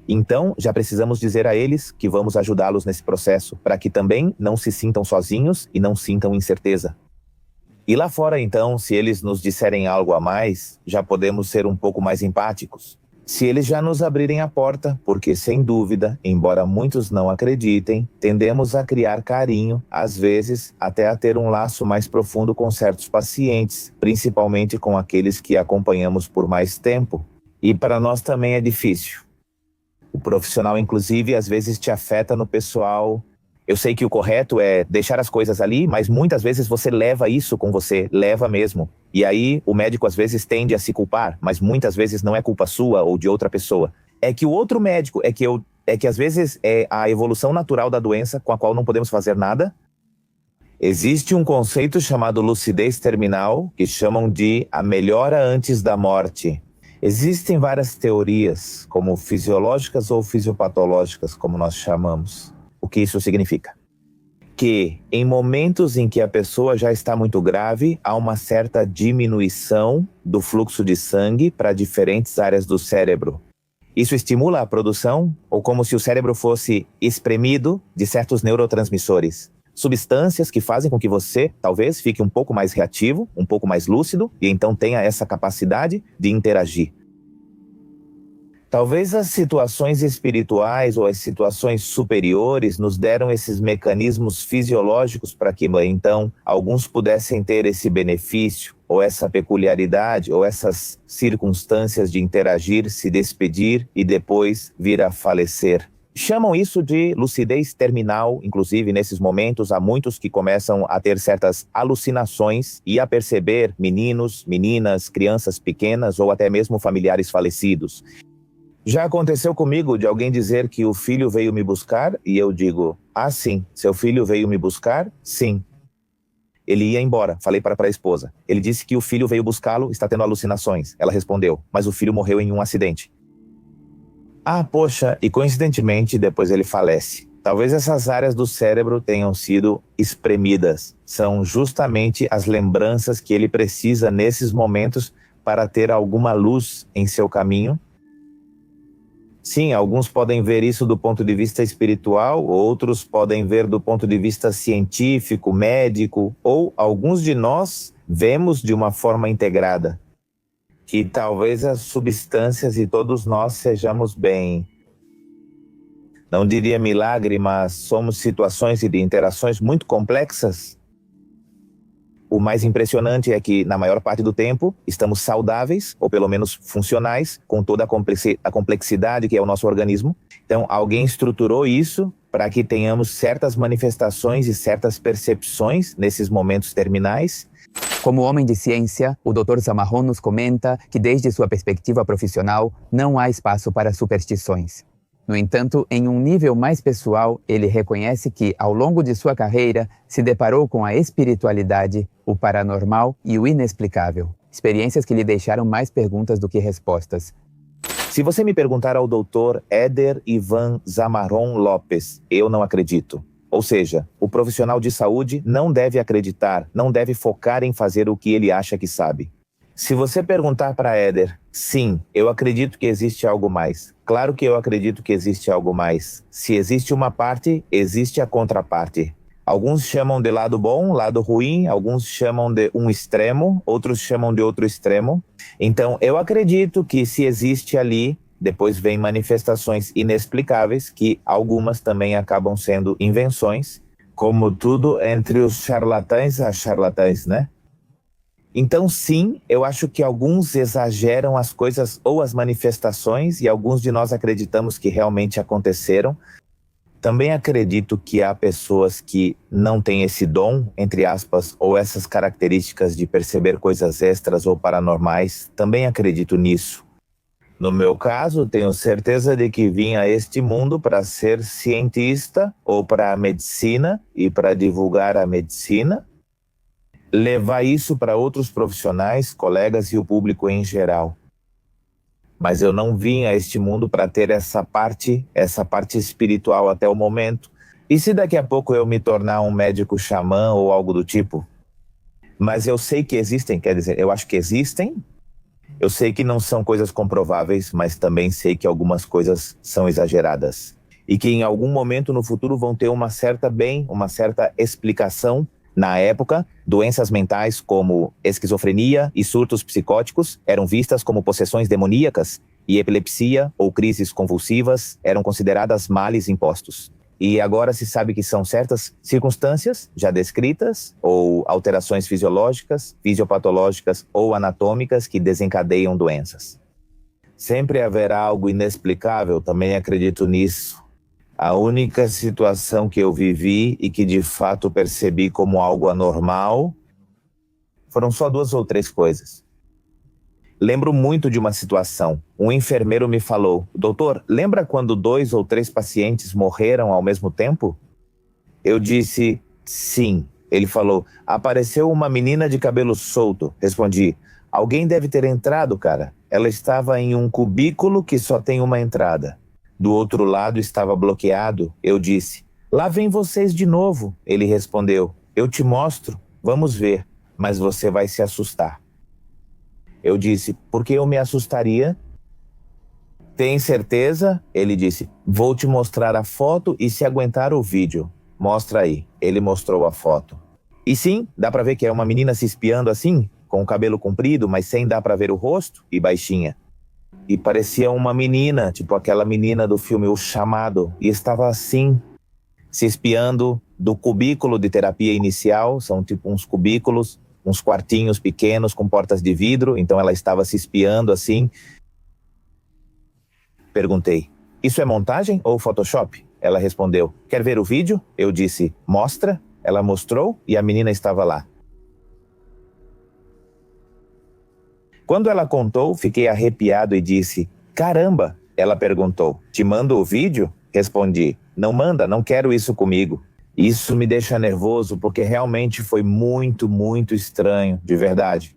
Então, já precisamos dizer a eles que vamos ajudá-los nesse processo, para que também não se sintam sozinhos e não sintam incerteza. E lá fora, então, se eles nos disserem algo a mais, já podemos ser um pouco mais empáticos. Se eles já nos abrirem a porta, porque, sem dúvida, embora muitos não acreditem, tendemos a criar carinho, às vezes até a ter um laço mais profundo com certos pacientes, principalmente com aqueles que acompanhamos por mais tempo. E para nós também é difícil. O profissional, inclusive, às vezes te afeta no pessoal. Eu sei que o correto é deixar as coisas ali, mas muitas vezes você leva isso com você, leva mesmo. E aí o médico às vezes tende a se culpar, mas muitas vezes não é culpa sua ou de outra pessoa. É que o outro médico, é que às vezes é a evolução natural da doença com a qual não podemos fazer nada. Existe um conceito chamado lucidez terminal, que chamam de a melhora antes da morte. Existem várias teorias, como fisiológicas ou fisiopatológicas, como nós chamamos. O que isso significa? Que em momentos em que a pessoa já está muito grave, há uma certa diminuição do fluxo de sangue para diferentes áreas do cérebro. Isso estimula a produção, ou como se o cérebro fosse espremido de certos neurotransmissores. Substâncias que fazem com que você, talvez, fique um pouco mais reativo, um pouco mais lúcido, e então tenha essa capacidade de interagir. Talvez as situações espirituais ou as situações superiores nos deram esses mecanismos fisiológicos para que, então, alguns pudessem ter esse benefício, ou essa peculiaridade, ou essas circunstâncias de interagir, se despedir e depois vir a falecer. Chamam isso de lucidez terminal, inclusive nesses momentos há muitos que começam a ter certas alucinações e a perceber meninos, meninas, crianças pequenas ou até mesmo familiares falecidos. Já aconteceu comigo de alguém dizer que o filho veio me buscar e eu digo, ah sim, seu filho veio me buscar? Sim. Ele ia embora. Falei para a esposa. Ele disse que o filho veio buscá-lo, está tendo alucinações. Ela respondeu, mas o filho morreu em um acidente. Ah, poxa, e coincidentemente depois ele falece. Talvez essas áreas do cérebro tenham sido espremidas. São justamente as lembranças que ele precisa nesses momentos para ter alguma luz em seu caminho. Sim, alguns podem ver isso do ponto de vista espiritual, outros podem ver do ponto de vista científico, médico, ou alguns de nós vemos de uma forma integrada. Que talvez as substâncias e todos nós sejamos bem, não diria milagre, mas somos situações e de interações muito complexas. O mais impressionante é que, na maior parte do tempo, estamos saudáveis, ou pelo menos funcionais, com toda a complexidade que é o nosso organismo. Então, alguém estruturou isso para que tenhamos certas manifestações e certas percepções nesses momentos terminais. Como homem de ciência, o Dr. Zamarron nos comenta que, desde sua perspectiva profissional, não há espaço para superstições. No entanto, em um nível mais pessoal, ele reconhece que, ao longo de sua carreira, se deparou com a espiritualidade, o paranormal e o inexplicável. Experiências que lhe deixaram mais perguntas do que respostas. Se você me perguntar ao Dr. Éder Ivan Zamarron Lopes, eu não acredito. Ou seja, o profissional de saúde não deve acreditar, não deve focar em fazer o que ele acha que sabe. Se você perguntar para Éder, sim, eu acredito que existe algo mais. Claro que eu acredito que existe algo mais. Se existe uma parte, existe a contraparte. Alguns chamam de lado bom, lado ruim, alguns chamam de um extremo, outros chamam de outro extremo. Então, eu acredito que se existe ali, depois vem manifestações inexplicáveis, que algumas também acabam sendo invenções, como tudo entre os charlatães a charlatães, né? Então, sim, eu acho que alguns exageram as coisas ou as manifestações e alguns de nós acreditamos que realmente aconteceram. Também acredito que há pessoas que não têm esse dom, entre aspas, ou essas características de perceber coisas extras ou paranormais. Também acredito nisso. No meu caso, tenho certeza de que vim a este mundo para ser cientista ou para a medicina e para divulgar a medicina. Levar isso para outros profissionais, colegas e o público em geral. Mas eu não vim a este mundo para ter essa parte espiritual até o momento. E se daqui a pouco eu me tornar um médico xamã ou algo do tipo? Mas eu sei que existem, quer dizer, eu acho que existem. Eu sei que não são coisas comprováveis, mas também sei que algumas coisas são exageradas. E que em algum momento no futuro vão ter uma certa explicação. Na época, doenças mentais como esquizofrenia e surtos psicóticos eram vistas como possessões demoníacas e epilepsia ou crises convulsivas eram consideradas males impostos. E agora se sabe que são certas circunstâncias já descritas ou alterações fisiológicas, fisiopatológicas ou anatômicas que desencadeiam doenças. Sempre haverá algo inexplicável, também acredito nisso. A única situação que eu vivi e que de fato percebi como algo anormal foram só 2 ou 3 coisas. Lembro muito de uma situação. Um enfermeiro me falou, doutor, lembra quando 2 ou 3 pacientes morreram ao mesmo tempo? Eu disse, sim. Ele falou, apareceu uma menina de cabelo solto. Respondi, alguém deve ter entrado, cara. Ela estava em um cubículo que só tem uma entrada. Do outro lado estava bloqueado. Eu disse, lá vem vocês de novo. Ele respondeu, eu te mostro, vamos ver, mas você vai se assustar. Eu disse, por que eu me assustaria? Tem certeza? Ele disse, vou te mostrar a foto e se aguentar o vídeo. Mostra aí. Ele mostrou a foto. E sim, dá pra ver que é uma menina se espiando assim, com o cabelo comprido, mas sem dar pra ver o rosto e baixinha. E parecia uma menina, tipo aquela menina do filme O Chamado. E estava assim, se espiando do cubículo de terapia inicial. São tipo uns cubículos, uns quartinhos pequenos com portas de vidro. Então ela estava se espiando assim. Perguntei, isso é montagem ou Photoshop? Ela respondeu, quer ver o vídeo? Eu disse, mostra. Ela mostrou e a menina estava lá. Quando ela contou, fiquei arrepiado e disse, caramba! Ela perguntou, te mando o vídeo? Respondi, não manda, não quero isso comigo. Isso me deixa nervoso porque realmente foi muito, muito estranho, de verdade.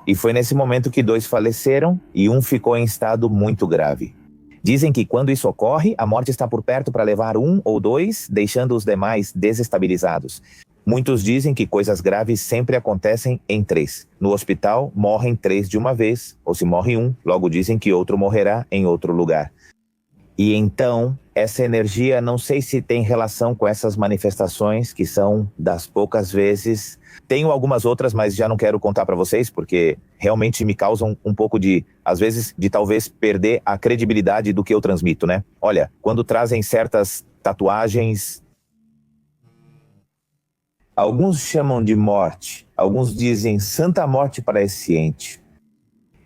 E foi nesse momento que 2 faleceram e um ficou em estado muito grave. Dizem que quando isso ocorre, a morte está por perto para levar 1 ou 2, deixando os demais desestabilizados. Muitos dizem que coisas graves sempre acontecem em 3. No hospital, morrem 3 de uma vez, ou se morre 1, logo dizem que outro morrerá em outro lugar. E então, essa energia, não sei se tem relação com essas manifestações, que são das poucas vezes. Tenho algumas outras, mas já não quero contar para vocês, porque realmente me causam um pouco de, às vezes, de talvez perder a credibilidade do que eu transmito, né? Olha, quando trazem certas tatuagens, alguns chamam de morte, alguns dizem Santa Morte para esse ente.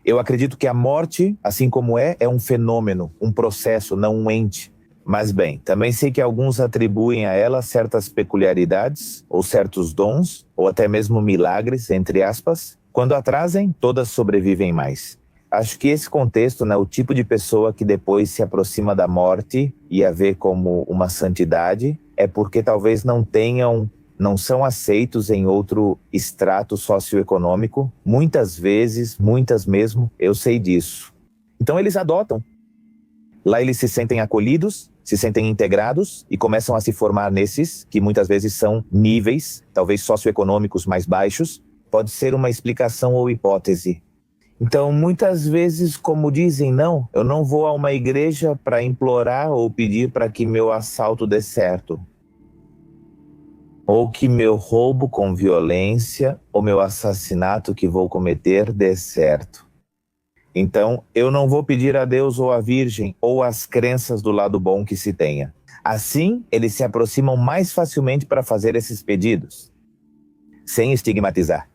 Eu acredito que a morte, assim como é um fenômeno, um processo, não um ente. Mas bem, também sei que alguns atribuem a ela certas peculiaridades, ou certos dons, ou até mesmo milagres, entre aspas. Quando a trazem, todas sobrevivem mais. Acho que esse contexto, né, o tipo de pessoa que depois se aproxima da morte e a vê como uma santidade, é porque talvez não são aceitos em outro extrato socioeconômico. Muitas vezes, muitas mesmo, eu sei disso. Então eles adotam. Lá eles se sentem acolhidos, se sentem integrados e começam a se formar nesses, que muitas vezes são níveis, talvez socioeconômicos mais baixos. Pode ser uma explicação ou hipótese. Então, muitas vezes, como dizem, não, eu não vou a uma igreja para implorar ou pedir para que meu assalto dê certo. Ou que meu roubo com violência ou meu assassinato que vou cometer dê certo. Então, eu não vou pedir a Deus ou a Virgem ou as crenças do lado bom que se tenha. Assim, eles se aproximam mais facilmente para fazer esses pedidos, sem estigmatizar.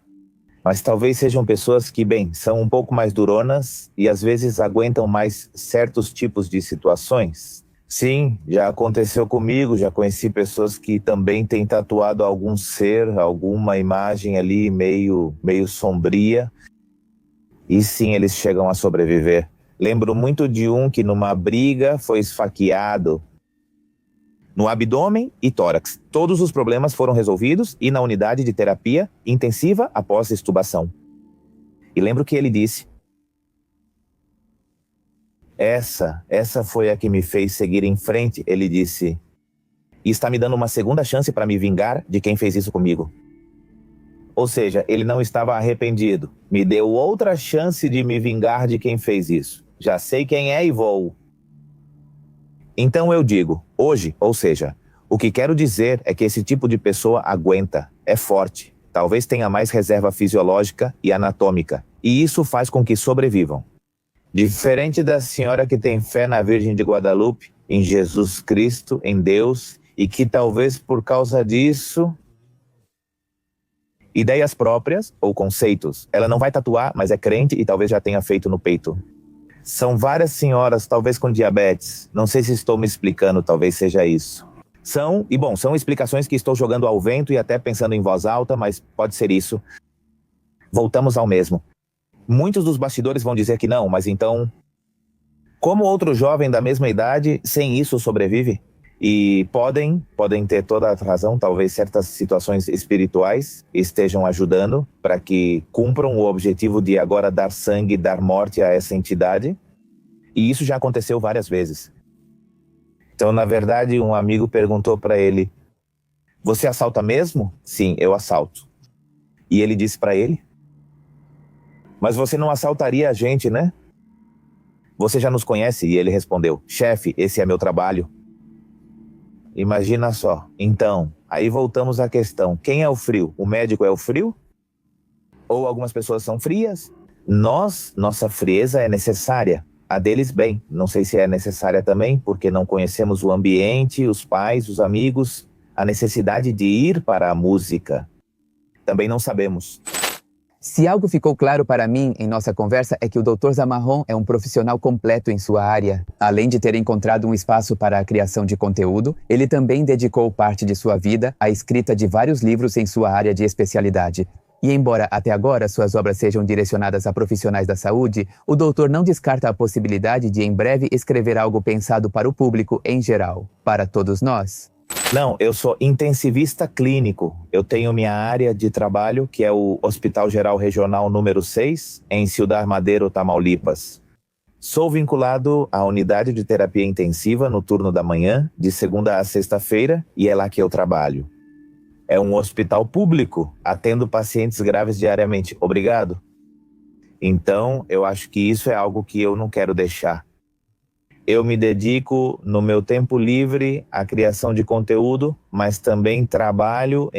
Mas talvez sejam pessoas que, bem, são um pouco mais duronas e às vezes aguentam mais certos tipos de situações. Sim, já aconteceu comigo, já conheci pessoas que também têm tatuado algum ser, alguma imagem ali meio sombria. E sim, eles chegam a sobreviver. Lembro muito de um que numa briga foi esfaqueado no abdômen e tórax. Todos os problemas foram resolvidos e na unidade de terapia intensiva após extubação. E lembro que ele disse: Essa foi a que me fez seguir em frente, ele disse. E está me dando uma segunda chance para me vingar de quem fez isso comigo. Ou seja, ele não estava arrependido. Me deu outra chance de me vingar de quem fez isso. Já sei quem é e vou. Então eu digo, hoje, ou seja, o que quero dizer é que esse tipo de pessoa aguenta, é forte, talvez tenha mais reserva fisiológica e anatômica, e isso faz com que sobrevivam. Diferente da senhora que tem fé na Virgem de Guadalupe, em Jesus Cristo, em Deus, e que talvez por causa disso... ideias próprias ou conceitos. Ela não vai tatuar, mas é crente e talvez já tenha feito no peito. São várias senhoras, talvez com diabetes. Não sei se estou me explicando, talvez seja isso. São explicações que estou jogando ao vento e até pensando em voz alta, mas pode ser isso. Voltamos ao mesmo. Muitos dos bastidores vão dizer que não, mas então... como outro jovem da mesma idade, sem isso sobrevive? E podem ter toda a razão, talvez certas situações espirituais estejam ajudando para que cumpram o objetivo de agora dar sangue, dar morte a essa entidade. E isso já aconteceu várias vezes. Então, na verdade, um amigo perguntou para ele: você assalta mesmo? Sim, eu assalto. E ele disse para ele: mas você não assaltaria a gente, né? Você já nos conhece? E ele respondeu: chefe, esse é meu trabalho. Imagina só. Então, aí voltamos à questão. Quem é o frio? O médico é o frio? Ou algumas pessoas são frias? Nossa frieza é necessária. A deles, bem, não sei se é necessária também, porque não conhecemos o ambiente, os pais, os amigos, a necessidade de ir para a música. Também não sabemos. Se algo ficou claro para mim em nossa conversa é que o Dr. Zamarron é um profissional completo em sua área. Além de ter encontrado um espaço para a criação de conteúdo, ele também dedicou parte de sua vida à escrita de vários livros em sua área de especialidade. E embora até agora suas obras sejam direcionadas a profissionais da saúde, o doutor não descarta a possibilidade de em breve escrever algo pensado para o público em geral, para todos nós. Não, eu sou intensivista clínico. Eu tenho minha área de trabalho, que é o Hospital Geral Regional número 6, em Ciudad Madero, Tamaulipas. Sou vinculado à unidade de terapia intensiva no turno da manhã, de segunda a sexta-feira, e é lá que eu trabalho. É um hospital público, atendo pacientes graves diariamente. Obrigado. Então, eu acho que isso é algo que eu não quero deixar. Eu me dedico no meu tempo livre à criação de conteúdo, mas também trabalho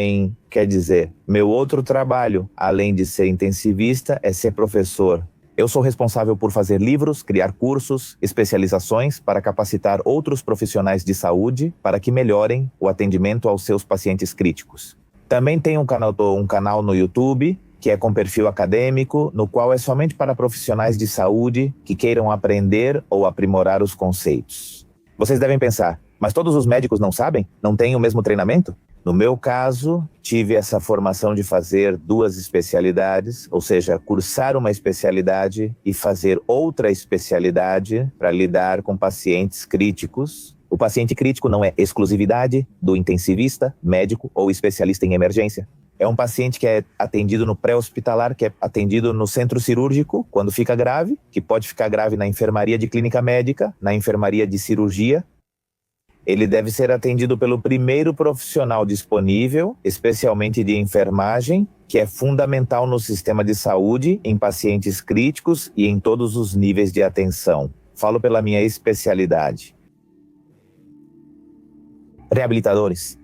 meu outro trabalho, além de ser intensivista, é ser professor. Eu sou responsável por fazer livros, criar cursos, especializações para capacitar outros profissionais de saúde para que melhorem o atendimento aos seus pacientes críticos. Também tenho um canal no YouTube, que é com perfil acadêmico, no qual é somente para profissionais de saúde que queiram aprender ou aprimorar os conceitos. Vocês devem pensar, mas todos os médicos não sabem? Não têm o mesmo treinamento? No meu caso, tive essa formação de fazer 2 especialidades, ou seja, cursar uma especialidade e fazer outra especialidade para lidar com pacientes críticos. O paciente crítico não é exclusividade do intensivista, médico ou especialista em emergência. É um paciente que é atendido no pré-hospitalar, que é atendido no centro cirúrgico, quando fica grave, que pode ficar grave na enfermaria de clínica médica, na enfermaria de cirurgia. Ele deve ser atendido pelo primeiro profissional disponível, especialmente de enfermagem, que é fundamental no sistema de saúde, em pacientes críticos e em todos os níveis de atenção. Falo pela minha especialidade. Reabilitadores,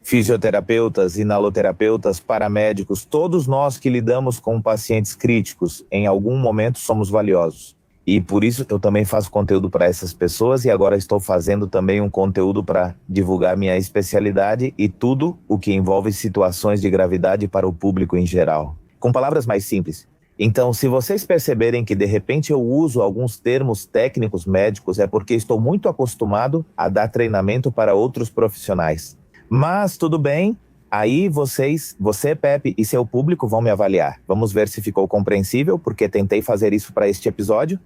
fisioterapeutas, inaloterapeutas, paramédicos, todos nós que lidamos com pacientes críticos, em algum momento somos valiosos. E por isso eu também faço conteúdo para essas pessoas e agora estou fazendo também um conteúdo para divulgar minha especialidade e tudo o que envolve situações de gravidade para o público em geral. Com palavras mais simples. Então, se vocês perceberem que de repente eu uso alguns termos técnicos médicos, é porque estou muito acostumado a dar treinamento para outros profissionais. Mas tudo bem, aí você, Pepe, e seu público vão me avaliar. Vamos ver se ficou compreensível, porque tentei fazer isso para este episódio.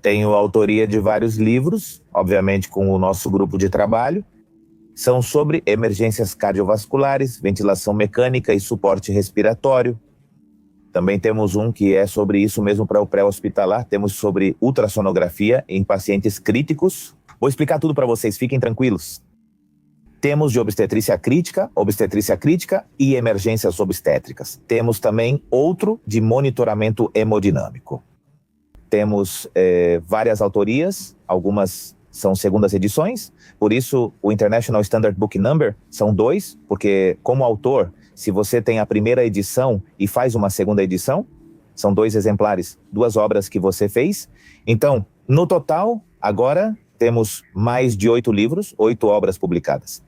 Tenho autoria de vários livros, obviamente com o nosso grupo de trabalho. São sobre emergências cardiovasculares, ventilação mecânica e suporte respiratório. Também temos um que é sobre isso mesmo para o pré-hospitalar. Temos sobre ultrassonografia em pacientes críticos. Vou explicar tudo para vocês, fiquem tranquilos. Temos de obstetrícia crítica e emergências obstétricas. Temos também outro de monitoramento hemodinâmico. Temos várias autorias, algumas são segundas edições, por isso o International Standard Book Number são 2, porque como autor, se você tem a primeira edição e faz uma segunda edição, são 2 exemplares, 2 obras que você fez. Então, no total, agora temos mais de 8 livros, 8 obras publicadas.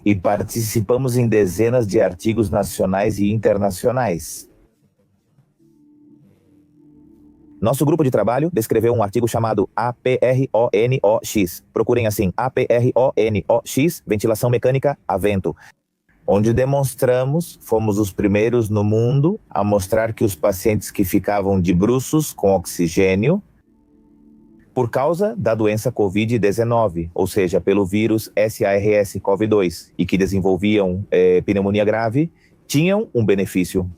E participamos em dezenas de artigos nacionais e internacionais. Nosso grupo de trabalho descreveu um artigo chamado APRONOX. Procurem assim, APRONOX, ventilação mecânica a vento, onde demonstramos, fomos os primeiros no mundo a mostrar que os pacientes que ficavam de bruços com oxigênio, por causa da doença Covid-19, ou seja, pelo vírus SARS-CoV-2, e que desenvolviam pneumonia grave, tinham um benefício.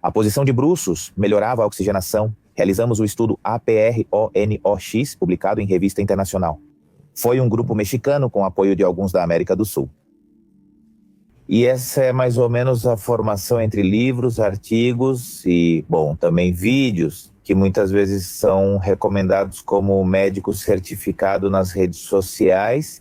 A posição de bruços melhorava a oxigenação. Realizamos o estudo APRONOX, publicado em revista internacional. Foi um grupo mexicano com apoio de alguns da América do Sul. E essa é mais ou menos a formação entre livros, artigos e, bom, também vídeos, que muitas vezes são recomendados como médico certificado nas redes sociais,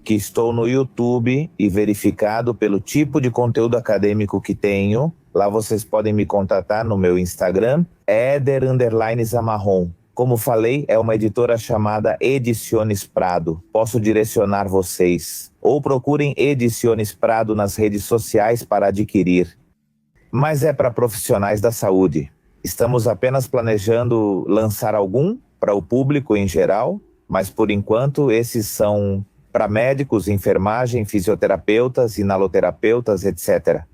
que estou no YouTube e verificado pelo tipo de conteúdo acadêmico que tenho. Lá vocês podem me contatar no meu Instagram, Eder_Zamarron. Como falei, é uma editora chamada Ediciones Prado. Posso direcionar vocês. Ou procurem Ediciones Prado nas redes sociais para adquirir. Mas é para profissionais da saúde. Estamos apenas planejando lançar algum para o público em geral, mas por enquanto esses são para médicos, enfermagem, fisioterapeutas, inaloterapeutas, etc.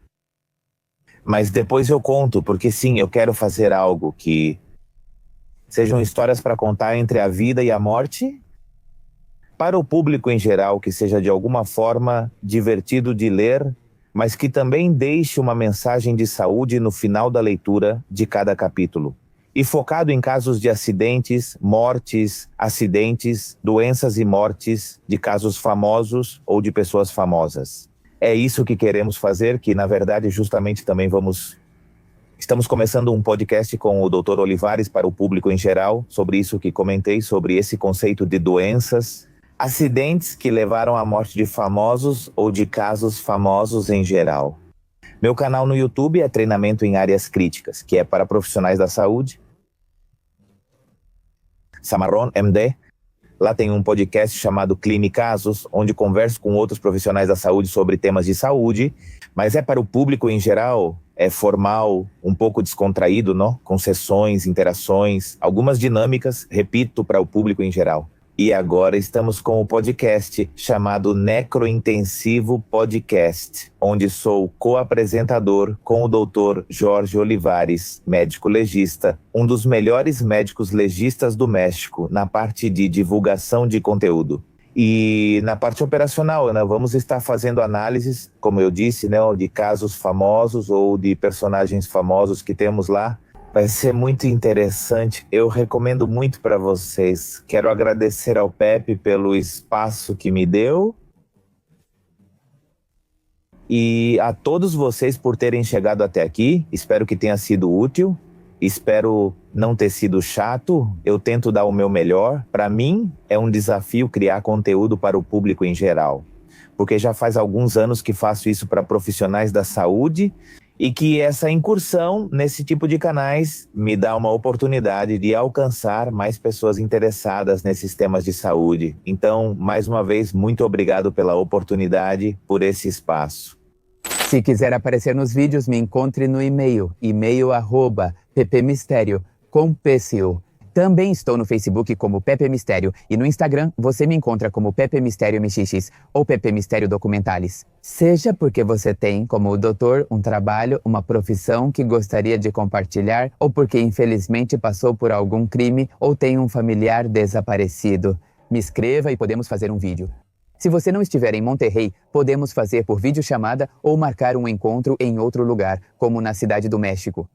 Mas depois eu conto, porque sim, eu quero fazer algo que sejam histórias para contar entre a vida e a morte, para o público em geral, que seja de alguma forma divertido de ler, mas que também deixe uma mensagem de saúde no final da leitura de cada capítulo. E focado em casos de acidentes, mortes, acidentes, doenças e mortes de casos famosos ou de pessoas famosas. É isso que queremos fazer, que na verdade justamente também estamos começando um podcast com o Dr. Olivares para o público em geral, sobre isso que comentei, sobre esse conceito de doenças, acidentes que levaram à morte de famosos ou de casos famosos em geral. Meu canal no YouTube é Treinamento em Áreas Críticas, que é para profissionais da saúde. Samarron MD. Lá tem um podcast chamado Clinicasos, onde converso com outros profissionais da saúde sobre temas de saúde, mas é para o público em geral, é formal, um pouco descontraído, não? Com sessões, interações, algumas dinâmicas, repito, para o público em geral. E agora estamos com o podcast chamado Necrointensivo Podcast, onde sou co-apresentador com o Dr. Jorge Olivares, médico legista, um dos melhores médicos legistas do México na parte de divulgação de conteúdo. E na parte operacional, né, vamos estar fazendo análises, como eu disse, né, de casos famosos ou de personagens famosos que temos lá. Vai ser muito interessante, eu recomendo muito para vocês. Quero agradecer ao Pepe pelo espaço que me deu e a todos vocês por terem chegado até aqui. Espero que tenha sido útil, espero não ter sido chato. Eu tento dar o meu melhor. Para mim é um desafio criar conteúdo para o público em geral, porque já faz alguns anos que faço isso para profissionais da saúde e que essa incursão nesse tipo de canais me dá uma oportunidade de alcançar mais pessoas interessadas nesses temas de saúde. Então, mais uma vez, muito obrigado pela oportunidade, por esse espaço. Se quiser aparecer nos vídeos, me encontre no e-mail ppmistério, com PCO. Também estou no Facebook como Pepe Mistério e no Instagram você me encontra como Pepe Mistério MXX ou Pepe Mistério Documentalis. Seja porque você tem, como o doutor, um trabalho, uma profissão que gostaria de compartilhar ou porque infelizmente passou por algum crime ou tem um familiar desaparecido. Me escreva e podemos fazer um vídeo. Se você não estiver em Monterrey, podemos fazer por videochamada ou marcar um encontro em outro lugar, como na Cidade do México.